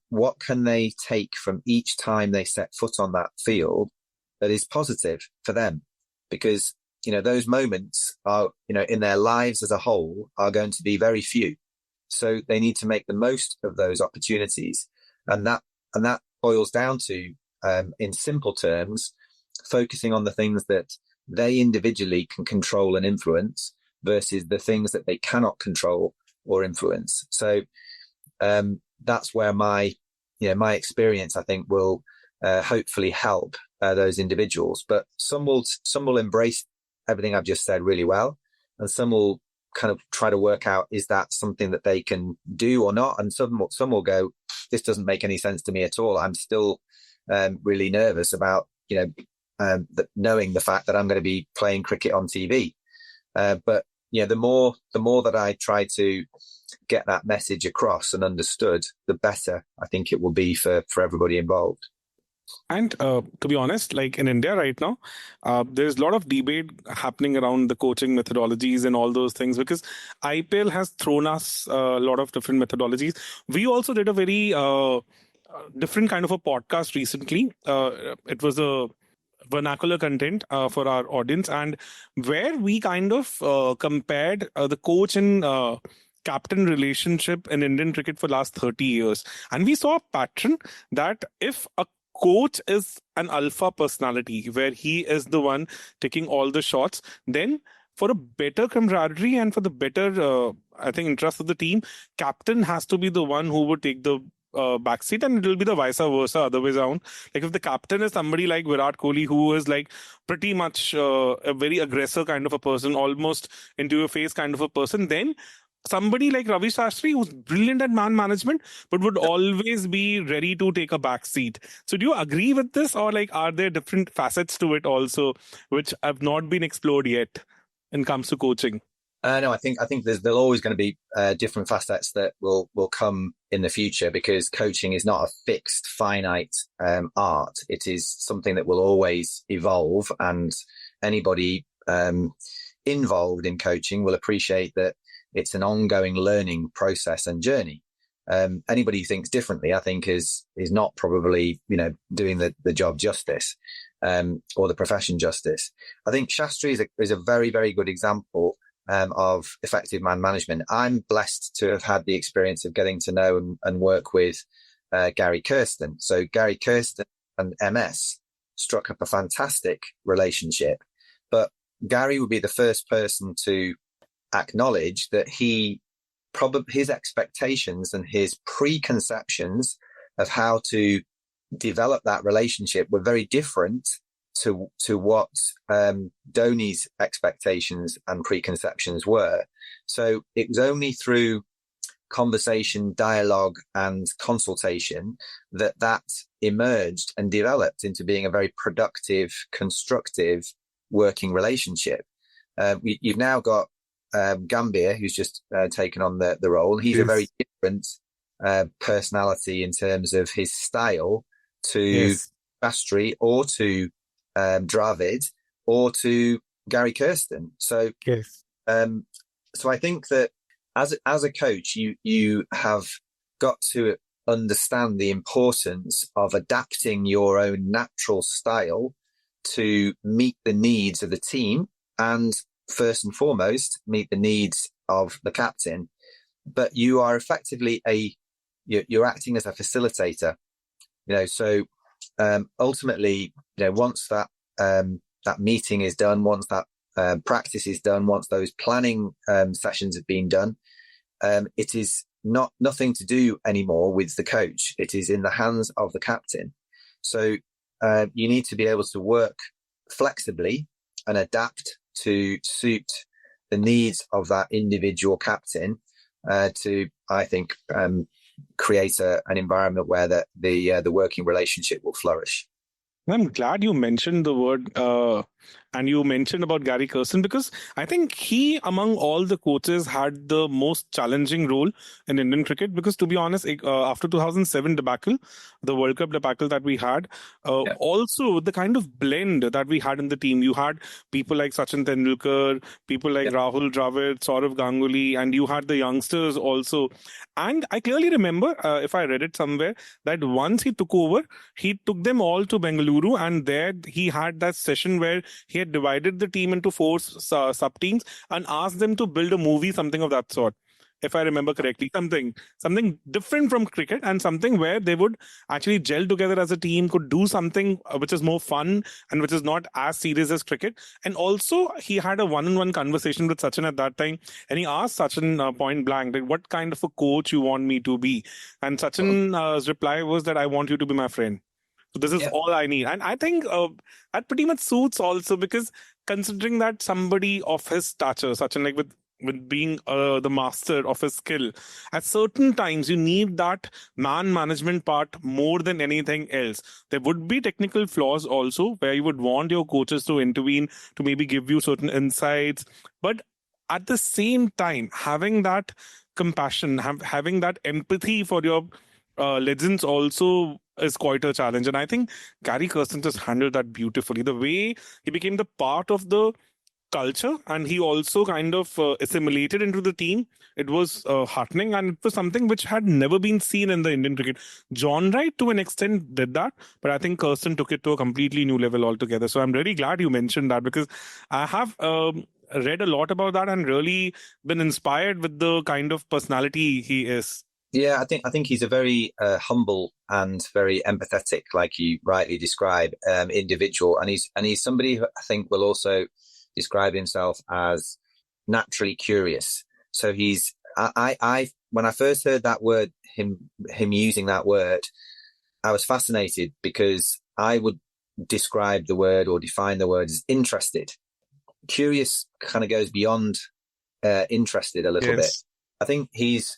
what can they take from each time they set foot on that field that is positive for them. Because those moments are in their lives as a whole are going to be very few, so they need to make the most of those opportunities. And that boils down to in simple terms, focusing on the things that they individually can control and influence versus the things that they cannot control or influence. So that's where my experience, I think, will hopefully help those individuals. But some will embrace everything I've just said really well, and some will kind of try to work out, is that something that they can do or not? And some will go, this doesn't make any sense to me at all. I'm still really nervous about, knowing the fact that I'm going to be playing cricket on TV. But the more that I try to get that message across and understood, the better I think it will be for everybody involved. And to be honest, like in India right now, there's a lot of debate happening around the coaching methodologies and all those things, because IPL has thrown us a lot of different methodologies. We also did a very different kind of a podcast recently. It was a vernacular content for our audience, and where we kind of compared the coach and captain relationship in Indian cricket for last 30 years. And we saw a pattern that if a coach is an alpha personality where he is the one taking all the shots, then for a better camaraderie and for the better, I think, interest of the team, captain has to be the one who would take the backseat, and it will be the vice versa, other way around. Like if the captain is somebody like Virat Kohli, who is like pretty much a very aggressive kind of a person, almost into your face kind of a person, then somebody like Ravi Shastri, who's brilliant at man management, but would always be ready to take a back seat. So do you agree with this, or like are there different facets to it also, which have not been explored yet when it comes to coaching? No, I think there's always going to be different facets that will come in the future, because coaching is not a fixed, finite art. It is something that will always evolve, and anybody involved in coaching will appreciate that it's an ongoing learning process and journey. Anybody who thinks differently, I think, is not probably doing the job justice, or the profession justice. I think Shastri is a very, very good example of effective man management. I'm blessed to have had the experience of getting to know and work with Gary Kirsten. So Gary Kirsten and MS struck up a fantastic relationship, but Gary would be the first person to acknowledge that his expectations and his preconceptions of how to develop that relationship were very different to what Dhoni's expectations and preconceptions were. So it was only through conversation, dialogue, and consultation that emerged and developed into being a very productive, constructive working relationship. You've now got Gambhir, who's just taken on the role. He's a very different personality in terms of his style to Shastri or to Dravid or to Gary Kirsten. So, so I think that as a coach, you have got to understand the importance of adapting your own natural style to meet the needs of the team, and first and foremost, meet the needs of the captain. But you are effectively you're acting as a facilitator. So ultimately, once that meeting is done, once that practice is done, once those planning sessions have been done, it is nothing to do anymore with the coach. It is in the hands of the captain. So you need to be able to work flexibly and adapt to suit the needs of that individual captain to, I think, create an environment where the working relationship will flourish. I'm glad you mentioned the word and you mentioned about Gary Kirsten, because I think he, among all the coaches, had the most challenging role in Indian cricket. Because to be honest, after 2007 debacle, the World Cup debacle that we had, also the kind of blend that we had in the team. You had people like Sachin Tendulkar, people like Rahul Dravid, Saurav Ganguly, and you had the youngsters also. And I clearly remember, if I read it somewhere, that once he took over, he took them all to Bengaluru, and there he had that session where he had divided the team into 4 sub-teams and asked them to build a movie, something of that sort, if I remember correctly. Something different from cricket, and something where they would actually gel together as a team, could do something which is more fun and which is not as serious as cricket. And also, he had a one-on-one conversation with Sachin at that time, and he asked Sachin point blank, like, what kind of a coach you want me to be? And Sachin's reply was that I want you to be my friend. So this is all I need. And I think that pretty much suits also, because considering that somebody of his stature, Sachin, like with with being the master of a skill, at certain times you need that man management part more than anything else. There would be technical flaws also where you would want your coaches to intervene to maybe give you certain insights, but at the same time having that compassion, having that empathy for your legends also is quite a challenge. And I think Gary Kirsten just handled that beautifully. The way he became the part of the culture and he also kind of assimilated into the team, it was heartening, and it was something which had never been seen in the Indian cricket. John Wright to an extent did that, but I think Kirsten took it to a completely new level altogether. So I'm really glad you mentioned that, because I have read a lot about that and really been inspired with the kind of personality he is. Yeah, I think he's a very humble and very empathetic, like you rightly describe, individual, and he's somebody who I think will also describe himself as naturally curious. So I when I first heard that word, him using that word, I was fascinated, because I would describe the word or define the word as interested. Curious kind of goes beyond interested a little bit. I think his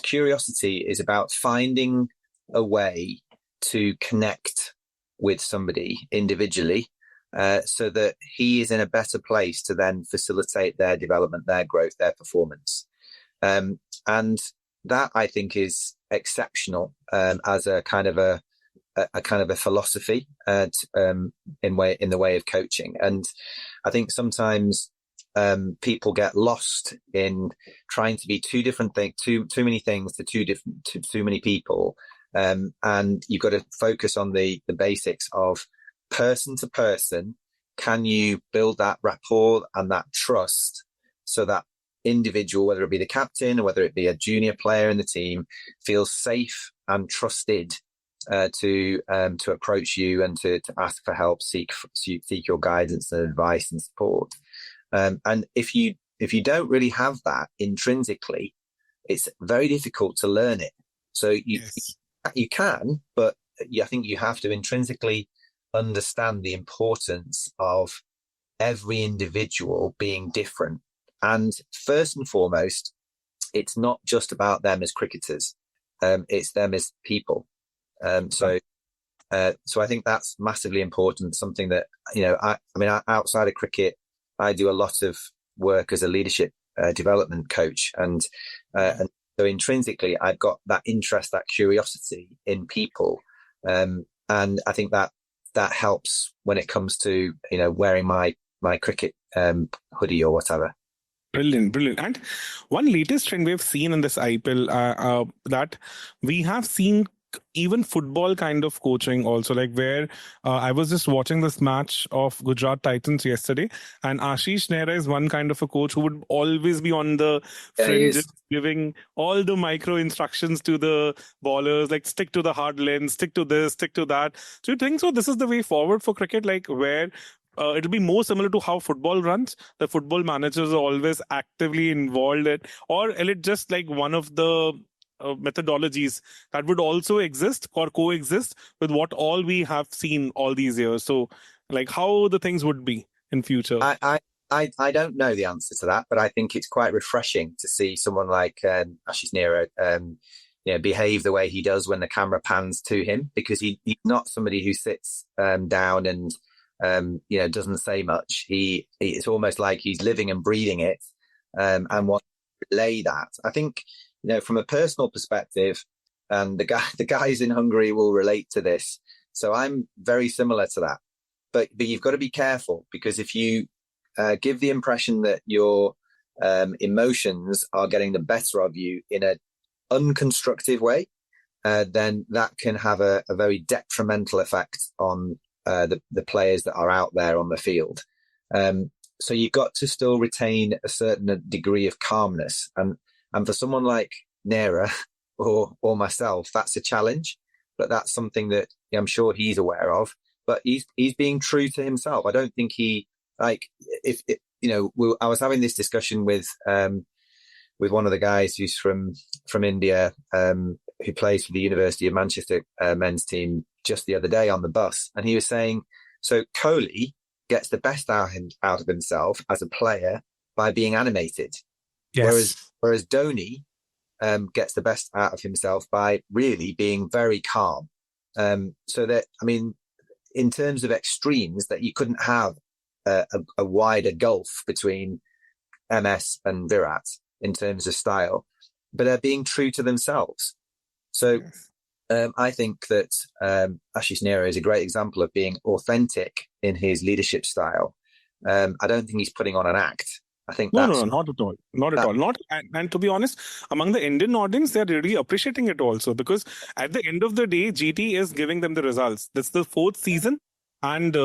curiosity is about finding a way to connect with somebody individually, so that he is in a better place to then facilitate their development, their growth, their performance. And that, I think, is exceptional as a kind of a philosophy in the way of coaching. And I think sometimes people get lost in trying to be two different things, too many things to too many people. And you've got to focus on the basics of person to person. Can you build that rapport and that trust so that individual, whether it be the captain or whether it be a junior player in the team, feels safe and trusted to approach you and to ask for help, seek your guidance and advice and support. And if you don't really have that intrinsically, it's very difficult to learn it. So you can, but I think you have to intrinsically understand the importance of every individual being different. And first and foremost, it's not just about them as cricketers. It's them as people. So I think that's massively important. Something that, I mean, outside of cricket, I do a lot of work as a leadership development coach. And so intrinsically, I've got that interest, that curiosity in people. And I think that helps when it comes to, wearing my cricket hoodie or whatever. Brilliant. And one latest trend we've seen in this IPL, that we have seen even football kind of coaching also, like where I was just watching this match of Gujarat Titans yesterday, and Ashish Nehra is one kind of a coach who would always be on the fringes, giving all the micro instructions to the bowlers, like stick to the hard lens, stick to this, stick to that. So you think so this is the way forward for cricket, like where it'll be more similar to how football runs? The football managers are always actively involved in, or is it just like one of the methodologies that would also exist or coexist with what all we have seen all these years? So like how the things would be in future? I don't know the answer to that, but I think it's quite refreshing to see someone like Ashish Nehra behave the way he does when the camera pans to him, because he's not somebody who sits down and doesn't say much. It's almost like he's living and breathing it, and wants to relay that. I think, from a personal perspective, and the guys in Hungary will relate to this. So I'm very similar to that. But you've got to be careful, because if you give the impression that your emotions are getting the better of you in an unconstructive way, then that can have a very detrimental effect on the players that are out there on the field. So you've got to still retain a certain degree of calmness. And for someone like Nehra or myself, that's a challenge, but that's something that I'm sure he's aware of. But he's being true to himself. I don't think he, like, I was having this discussion with one of the guys who's from India, who plays for the University of Manchester men's team, just the other day on the bus, and he was saying, so Kohli gets the best out of himself as a player by being animated. Yes. Whereas Dhoni gets the best out of himself by really being very calm. So that, I mean, in terms of extremes, that you couldn't have a wider gulf between MS and Virat in terms of style, but they're being true to themselves. So I think that Ashish Nehra is a great example of being authentic in his leadership style. I don't think he's putting on an act. I think No, that's no, no, not at all. Not at all. Not and to be honest, among the Indian audience, they're really appreciating it also because at the end of the day, GT is giving them the results. That's the fourth season, and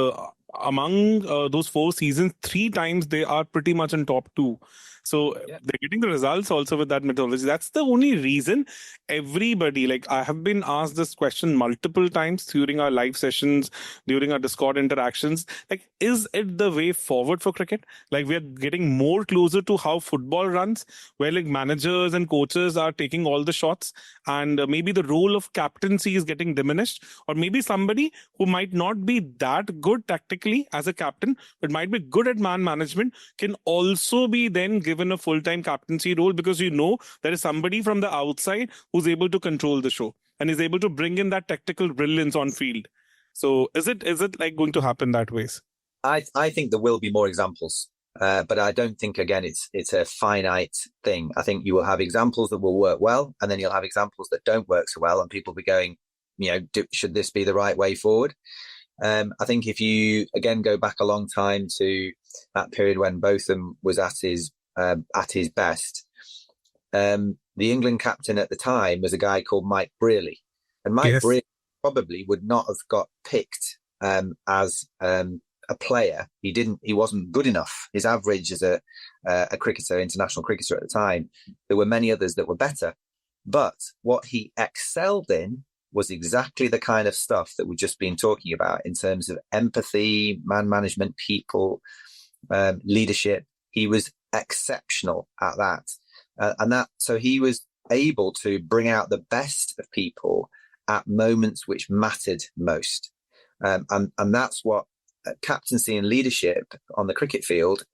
among those four seasons, three times they are pretty much in top two. So they're getting the results also with that methodology. That's the only reason everybody, like I have been asked this question multiple times during our live sessions, during our Discord interactions. Like, is it the way forward for cricket? Like, we are getting more closer to how football runs, where like managers and coaches are taking all the shots, and maybe the role of captaincy is getting diminished, or maybe somebody who might not be that good tactically as a captain, but might be good at man management, can also be then given a full-time captaincy role because there is somebody from the outside who's able to control the show and is able to bring in that tactical brilliance on field. So is it like going to happen that ways? I think there will be more examples, but I don't think, again, it's a finite thing. I think you will have examples that will work well, and then you'll have examples that don't work so well, and people will be going, should this be the right way forward? I think if you, again, go back a long time to that period when Botham was at his best, the England captain at the time was a guy called Mike Brearley. And Mike Brearley probably would not have got picked as a player. He wasn't good enough. His average as a cricketer, international cricketer at the time, there were many others that were better. But what he excelled in was exactly the kind of stuff that we've just been talking about in terms of empathy, man management, people, leadership. He was exceptional at that. So he was able to bring out the best of people at moments which mattered most. And that's what captaincy and leadership on the cricket field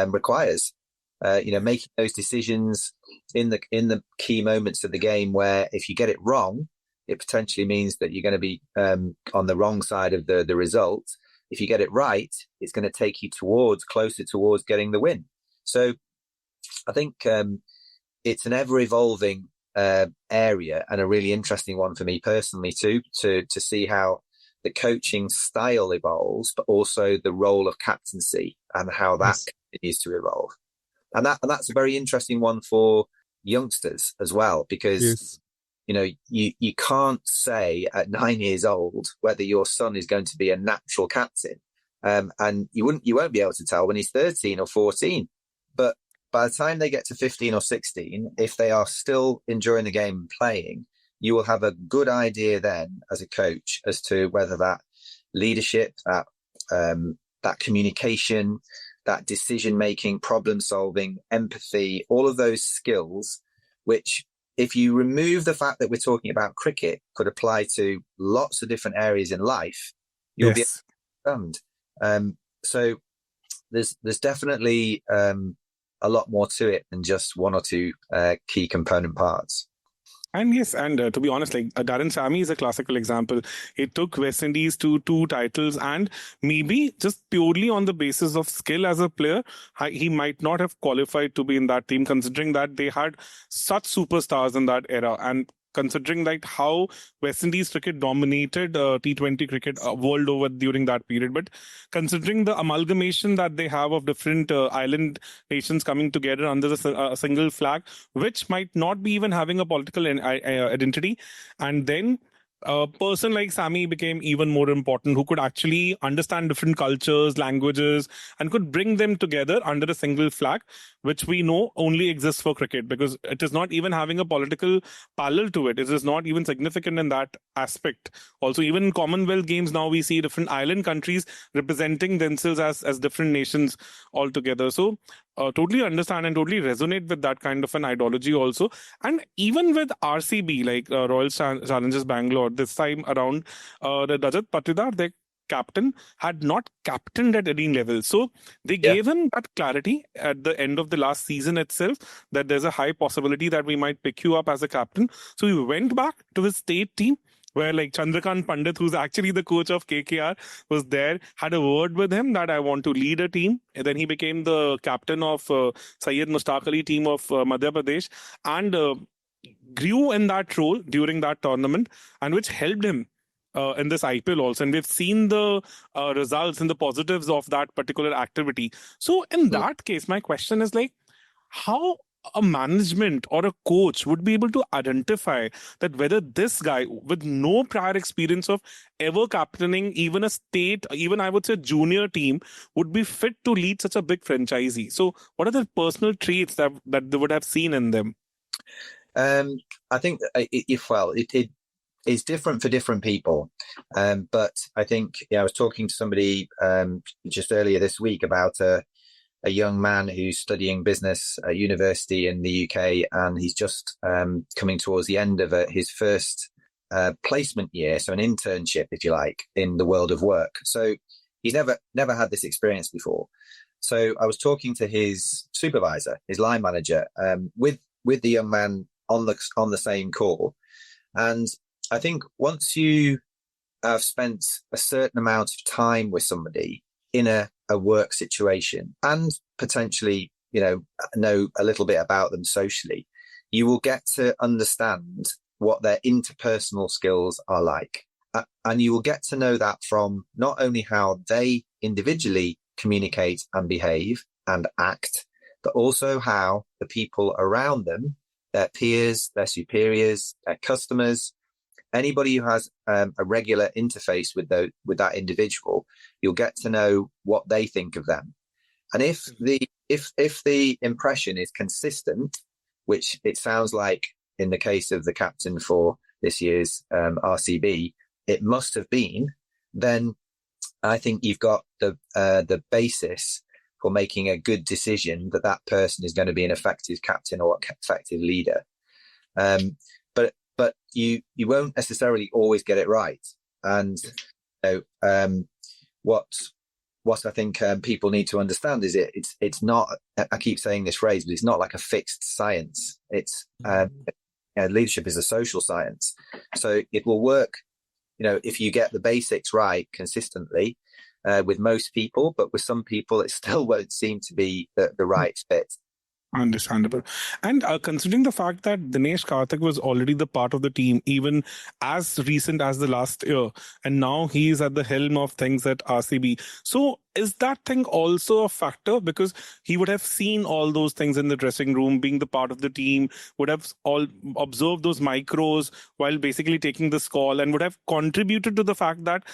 requires. Making those decisions in the key moments of the game where if you get it wrong, it potentially means that you're going to be on the wrong side of the result. If you get it right, it's going to take you closer towards getting the win. So I think it's an ever-evolving area and a really interesting one for me personally too, to see how the coaching style evolves, but also the role of captaincy and how that continues to evolve. And that's a very interesting one for youngsters as well, because you can't say at 9 years old whether your son is going to be a natural captain, and you won't be able to tell when he's 13 or 14. But by the time they get to 15 or 16, if they are still enjoying the game and playing, you will have a good idea then as a coach as to whether that leadership, that communication, that decision making, problem solving, empathy, all of those skills, which if you remove the fact that we're talking about cricket, could apply to lots of different areas in life, you'll be able to understand. So there's definitely a lot more to it than just one or two key component parts. And yes, and to be honest, like Darren Sammy is a classical example. It took West Indies to 2 titles, and maybe just purely on the basis of skill as a player, he might not have qualified to be in that team, considering that they had such superstars in that era. And considering like how West Indies cricket dominated T20 cricket world over during that period. But considering the amalgamation that they have of different island nations coming together under a single flag, which might not be even having a political identity, and then a person like Sammy became even more important, who could actually understand different cultures, languages, and could bring them together under a single flag, which we know only exists for cricket, because it is not even having a political parallel to it. It is not even significant in that aspect. Also, even in Commonwealth Games now, we see different island countries representing themselves as different nations altogether. So totally understand and totally resonate with that kind of an ideology also. And even with RCB, like Royal Challengers Bangalore, this time around, the Rajat Patidar, their captain had not captained at any level. So they gave him that clarity at the end of the last season itself that there's a high possibility that we might pick you up as a captain. So he went back to his state team where like Chandrakant Pandit, who's actually the coach of KKR, was there, had a word with him that I want to lead a team. And then he became the captain of Syed Mushtaq Ali team of Madhya Pradesh and grew in that role during that tournament, and which helped him in this IPL also. And we've seen the results and the positives of that particular activity. So in that case, my question is like, how a management or a coach would be able to identify that whether this guy with no prior experience of ever captaining even a state, even I would say junior team, would be fit to lead such a big franchisee? So what are the personal traits that they would have seen in them? I think it is different for different people. But I think, I was talking to somebody just earlier this week about a young man who's studying business at university in the UK, and he's just coming towards the end of his first placement year, so an internship, if you like, in the world of work. So he's never had this experience before. So I was talking to his supervisor, his line manager, with the young man on the same call, and I think once you have spent a certain amount of time with somebody in a work situation and potentially, know a little bit about them socially, you will get to understand what their interpersonal skills are like. And you will get to know that from not only how they individually communicate and behave and act, but also how the people around them, their peers, their superiors, their customers, anybody who has a regular interface with that individual, you'll get to know what they think of them. And if the impression is consistent, which it sounds like in the case of the captain for this year's RCB, it must have been, then I think you've got the basis for making a good decision that person is going to be an effective captain or effective leader. But you won't necessarily always get it right. And what I think people need to understand is it's not, I keep saying this phrase, but it's not like a fixed science. It's leadership is a social science. So it will work, if you get the basics right consistently with most people, but with some people it still won't seem to be the right fit. Understandable. And considering the fact that Dinesh Karthik was already the part of the team, even as recent as the last year, and now he is at the helm of things at RCB. So is that thing also a factor? Because he would have seen all those things in the dressing room, being the part of the team, would have all observed those micros while basically taking this call, and would have contributed to the fact that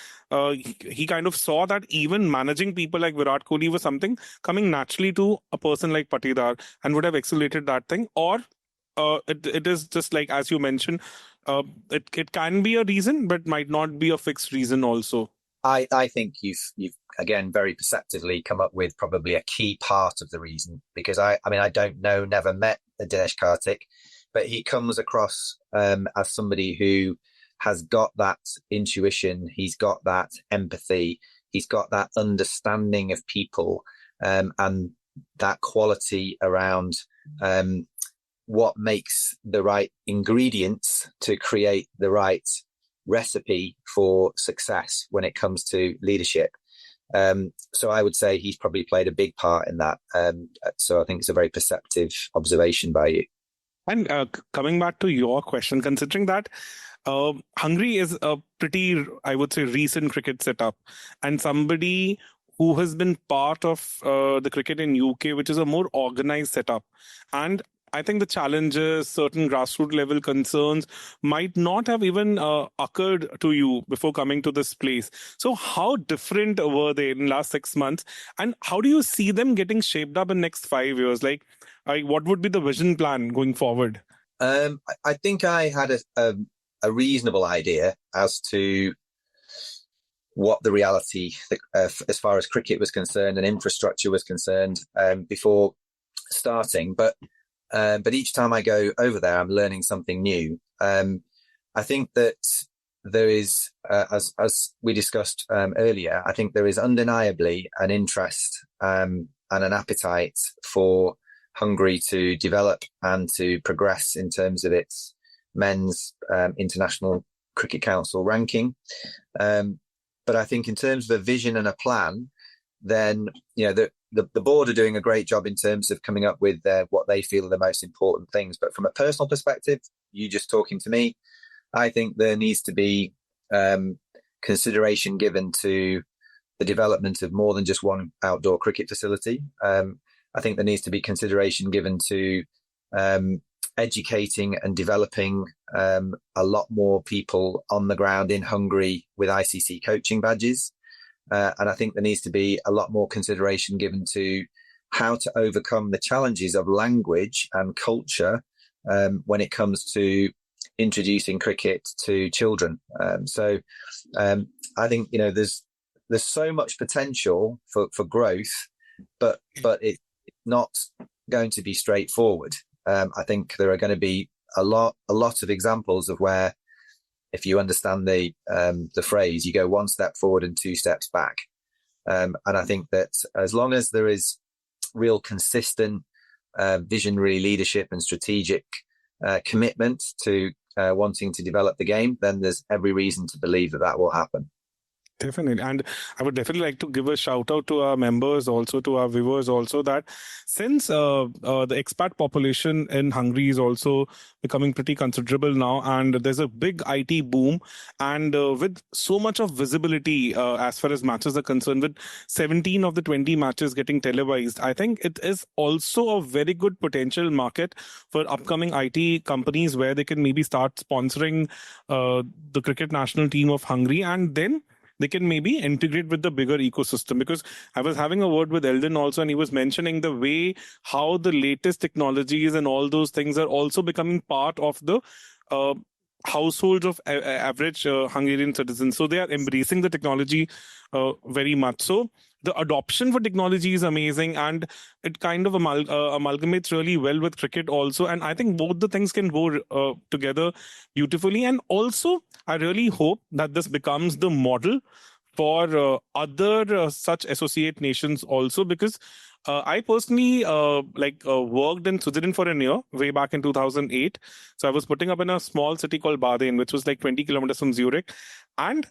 he kind of saw that even managing people like Virat Kohli was something coming naturally to a person like Patidar, and would have accelerated that thing. Or it is just like, as you mentioned, it can be a reason, but might not be a fixed reason also. I think you've again very perceptively come up with probably a key part of the reason, because I don't know, never met Dinesh Karthik, but he comes across as somebody who has got that intuition, he's got that empathy, he's got that understanding of people, and that quality around what makes the right ingredients to create the right recipe for success when it comes to leadership. So I would say he's probably played a big part in that. So I think it's a very perceptive observation by you. And coming back to your question, considering that Hungary is a pretty, I would say, recent cricket setup, and somebody who has been part of the cricket in UK, which is a more organized setup. And I think the challenges, certain grassroots level concerns might not have even occurred to you before coming to this place. So how different were they in the last 6 months? And how do you see them getting shaped up in next 5 years? Like, what would be the vision plan going forward? I think I had a reasonable idea as to what the reality, as far as cricket was concerned and infrastructure was concerned, before starting. But each time I go over there, I'm learning something new. I think that there is, as we discussed earlier, I think there is undeniably an interest and an appetite for Hungary to develop and to progress in terms of its men's International Cricket Council ranking. But I think in terms of a vision and a plan, then the board are doing a great job in terms of coming up with what they feel are the most important things. But from a personal perspective, you just talking to me, I think there needs to be consideration given to the development of more than just one outdoor cricket facility. I think there needs to be consideration given to educating and developing a lot more people on the ground in Hungary with ICC coaching badges. And I think there needs to be a lot more consideration given to how to overcome the challenges of language and culture when it comes to introducing cricket to children. So I think, there's so much potential for growth, but it's not going to be straightforward. I think there are going to be a lot of examples of where, if you understand the phrase, you go one step forward and two steps back. And I think that as long as there is real consistent visionary leadership and strategic commitment to wanting to develop the game, then there's every reason to believe that will happen. Definitely. And I would definitely like to give a shout out to our members, also to our viewers also, that since the expat population in Hungary is also becoming pretty considerable now, and there's a big IT boom, and with so much of visibility as far as matches are concerned, with 17 of the 20 matches getting televised, I think it is also a very good potential market for upcoming IT companies where they can maybe start sponsoring the cricket national team of Hungary, and then they can maybe integrate with the bigger ecosystem. Because I was having a word with Eldon also, and he was mentioning the way how the latest technologies and all those things are also becoming part of the households of average Hungarian citizens. So they are embracing the technology very much. So the adoption for technology is amazing, and it kind of amalgamates really well with cricket also. And I think both the things can go together beautifully. And also, I really hope that this becomes the model for other such associate nations also, because I personally worked in Switzerland for a year way back in 2008. So I was putting up in a small city called Baden, which was like 20 kilometers from Zurich. And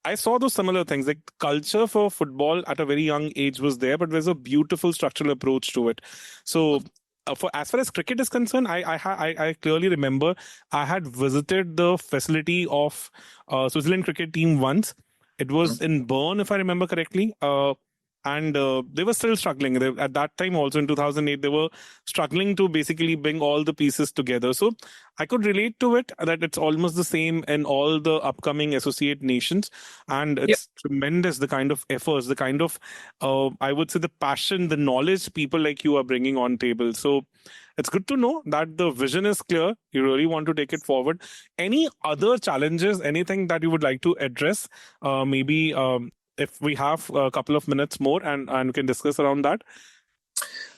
I saw those similar things, like culture for football at a very young age was there, but there's a beautiful structural approach to it. So for as far as cricket is concerned, I clearly remember I had visited the facility of Switzerland cricket team once. It was in Bern, if I remember correctly. And they were still struggling. At that time, also in 2008, they were struggling to basically bring all the pieces together. So I could relate to it, that it's almost the same in all the upcoming associate nations. And it's tremendous, the kind of efforts, the kind of, I would say, the passion, the knowledge people like you are bringing on table. So it's good to know that the vision is clear. You really want to take it forward. Any other challenges, anything that you would like to address? Maybe if we have a couple of minutes more and we can discuss around that.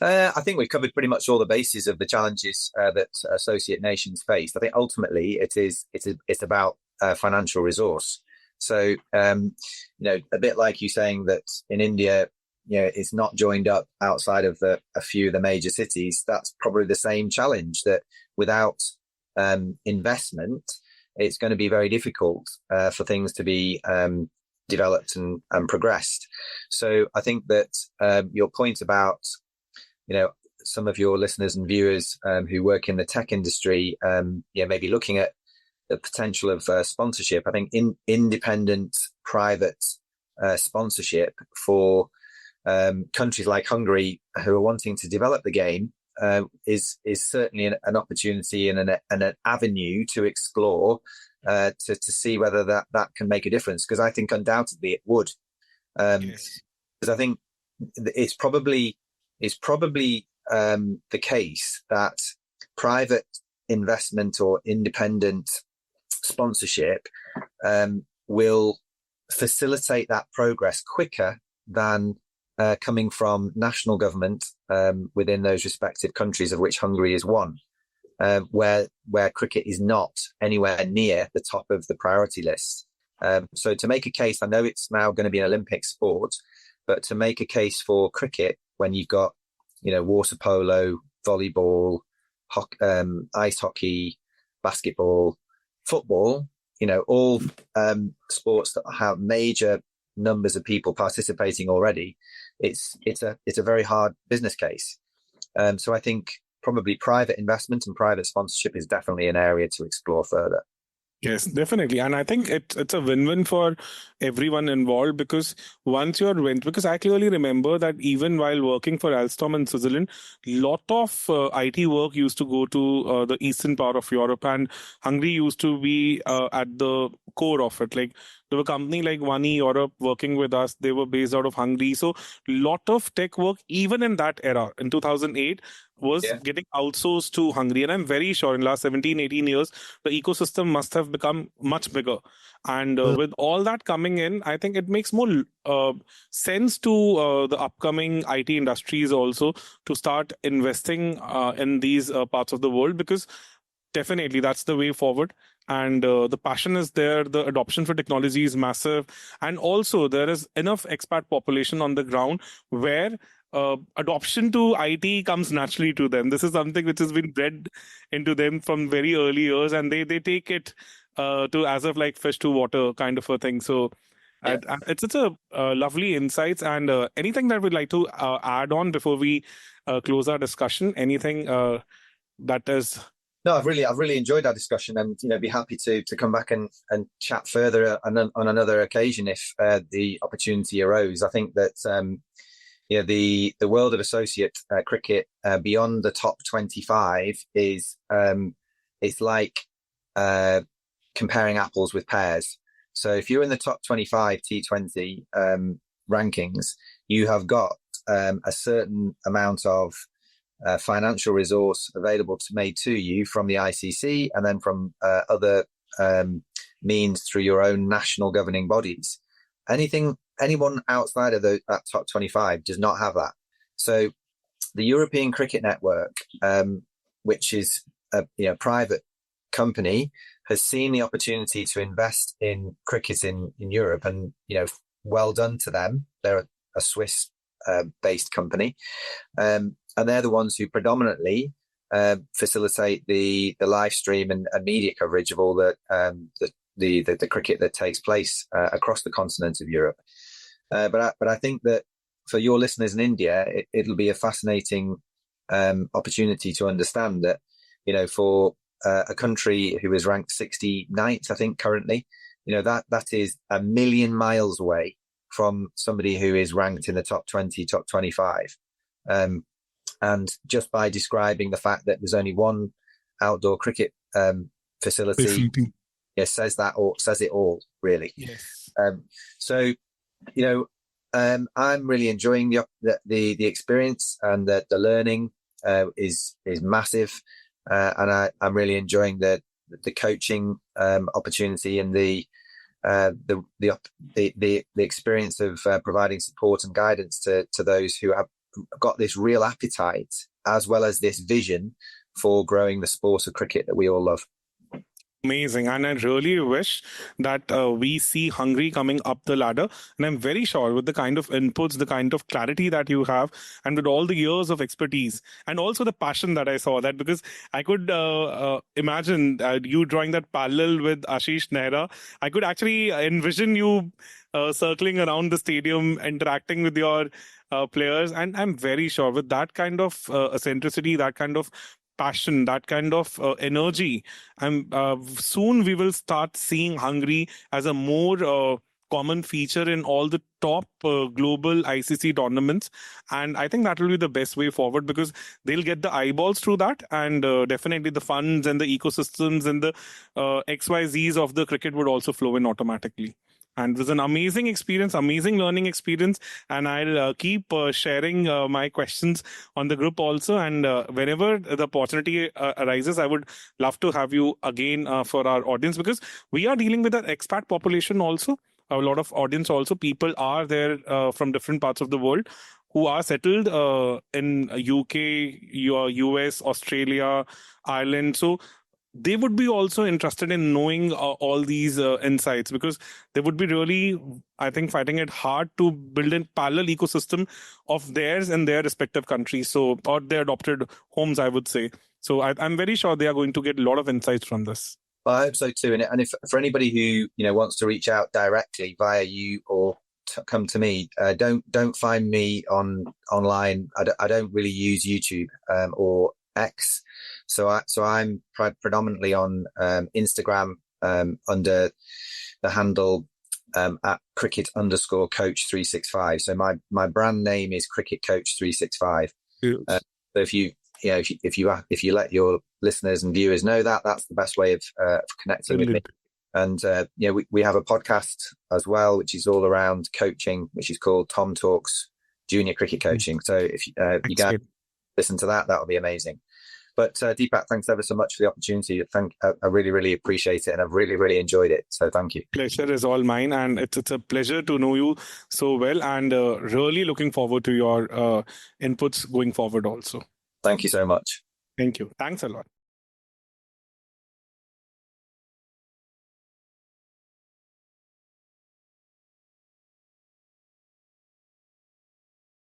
I think we've covered pretty much all the bases of the challenges that associate nations face. I think ultimately it's about financial resource. So, a bit like you saying that in India, it's not joined up outside of a few of the major cities. That's probably the same challenge, that without investment, it's going to be very difficult for things to be developed and progressed. So I think that your point about, some of your listeners and viewers who work in the tech industry, maybe looking at the potential of sponsorship. I think independent private sponsorship for countries like Hungary who are wanting to develop the game is certainly an opportunity and an avenue to explore to see whether that can make a difference. Because I think undoubtedly it would. Because I think it's probably the case that private investment or independent sponsorship will facilitate that progress quicker than coming from national government within those respective countries, of which Hungary is one. where cricket is not anywhere near the top of the priority list. So to make a case, I know it's now going to be an Olympic sport, but to make a case for cricket when you've got, water polo, volleyball, ice hockey, basketball, football, all sports that have major numbers of people participating already, it's a very hard business case. So I think probably private investment and private sponsorship is definitely an area to explore further. Yes, definitely. And I think it's a win-win for everyone involved, because because I clearly remember that even while working for Alstom in Switzerland, lot of IT work used to go to the eastern part of Europe, and Hungary used to be at the core of it. Like, there were a company like One Europe working with us. They were based out of Hungary. So lot of tech work, even in that era, in 2008, was getting outsourced to Hungary. And I'm very sure in the last 17, 18 years, the ecosystem must have become much bigger. And with all that coming in, I think it makes more sense to the upcoming IT industries also to start investing in these parts of the world, because definitely that's the way forward. And the passion is there, the adoption for technology is massive, and also there is enough expat population on the ground where adoption to IT comes naturally to them. This is something which has been bred into them from very early years, and they take it to as of like fish to water kind of a thing. So it's a lovely insights. And anything that we'd like to add on before we close our discussion? Anything that is... No, I've really enjoyed our discussion, and be happy to come back and chat further on another occasion if the opportunity arose. I think that the world of associate cricket beyond the top 25 is it's like comparing apples with pears. So if you're in the top 25 T20 rankings, you have got a certain amount of financial resource available made to you from the ICC, and then from other means through your own national governing bodies. Anyone outside of that top 25 does not have that. So the European Cricket Network, which is a private company, has seen the opportunity to invest in cricket in Europe, and well done to them. They're a Swiss based company. And they're the ones who predominantly facilitate the live stream and media coverage of all the cricket that takes place across the continent of Europe. But I think that for your listeners in India, it'll be a fascinating opportunity to understand that, for a country who is ranked 69th, I think currently, that is a million miles away from somebody who is ranked in the top 20, top 25. And just by describing the fact that there's only one outdoor cricket facility, says it all, really. Yes. So, I'm really enjoying the experience, and the learning is massive, and I'm really enjoying the coaching opportunity, and the experience of providing support and guidance to those who have got this real appetite, as well as this vision for growing the sport of cricket that we all love. Amazing. And I really wish that we see Hungary coming up the ladder. And I'm very sure with the kind of inputs, the kind of clarity that you have, and with all the years of expertise, and also the passion that I saw that, because I could imagine you drawing that parallel with Ashish Nehra. I could actually envision you circling around the stadium, interacting with your players. And I'm very sure with that kind of eccentricity, that kind of passion, that kind of energy, and soon we will start seeing Hungary as a more common feature in all the top global ICC tournaments. And I think that will be the best way forward, because they'll get the eyeballs through that, and definitely the funds and the ecosystems and the XYZs of the cricket would also flow in automatically. And it was an amazing experience, amazing learning experience. And I'll keep sharing my questions on the group also. And whenever the opportunity arises, I would love to have you again for our audience, because we are dealing with an expat population also. A lot of audience also. People are there from different parts of the world who are settled in UK, US, Australia, Ireland. So they would be also interested in knowing all these insights, because they would be really, I think, fighting it hard to build a parallel ecosystem of theirs in their respective countries, so, or their adopted homes, I would say. So I'm very sure they are going to get a lot of insights from this. Well, I hope so too. And if for anybody who wants to reach out directly via you or come to me, don't find me online. I don't really use YouTube or X, so I'm predominantly on Instagram under the handle at cricket_coach365. So my brand name is Cricket Coach 365. Yes. So if you let your listeners and viewers know that, that's the best way of connecting with me. And we have a podcast as well, which is all around coaching, which is called Tom Talks Junior Cricket Coaching. So if you guys listen to that, that'll be amazing. But Deepak, thanks ever so much for the opportunity. I really, really appreciate it, and I've really, really enjoyed it. So thank you. Pleasure is all mine, and it's a pleasure to know you so well, and really looking forward to your inputs going forward also. Thank you so much. Thank you. Thanks a lot.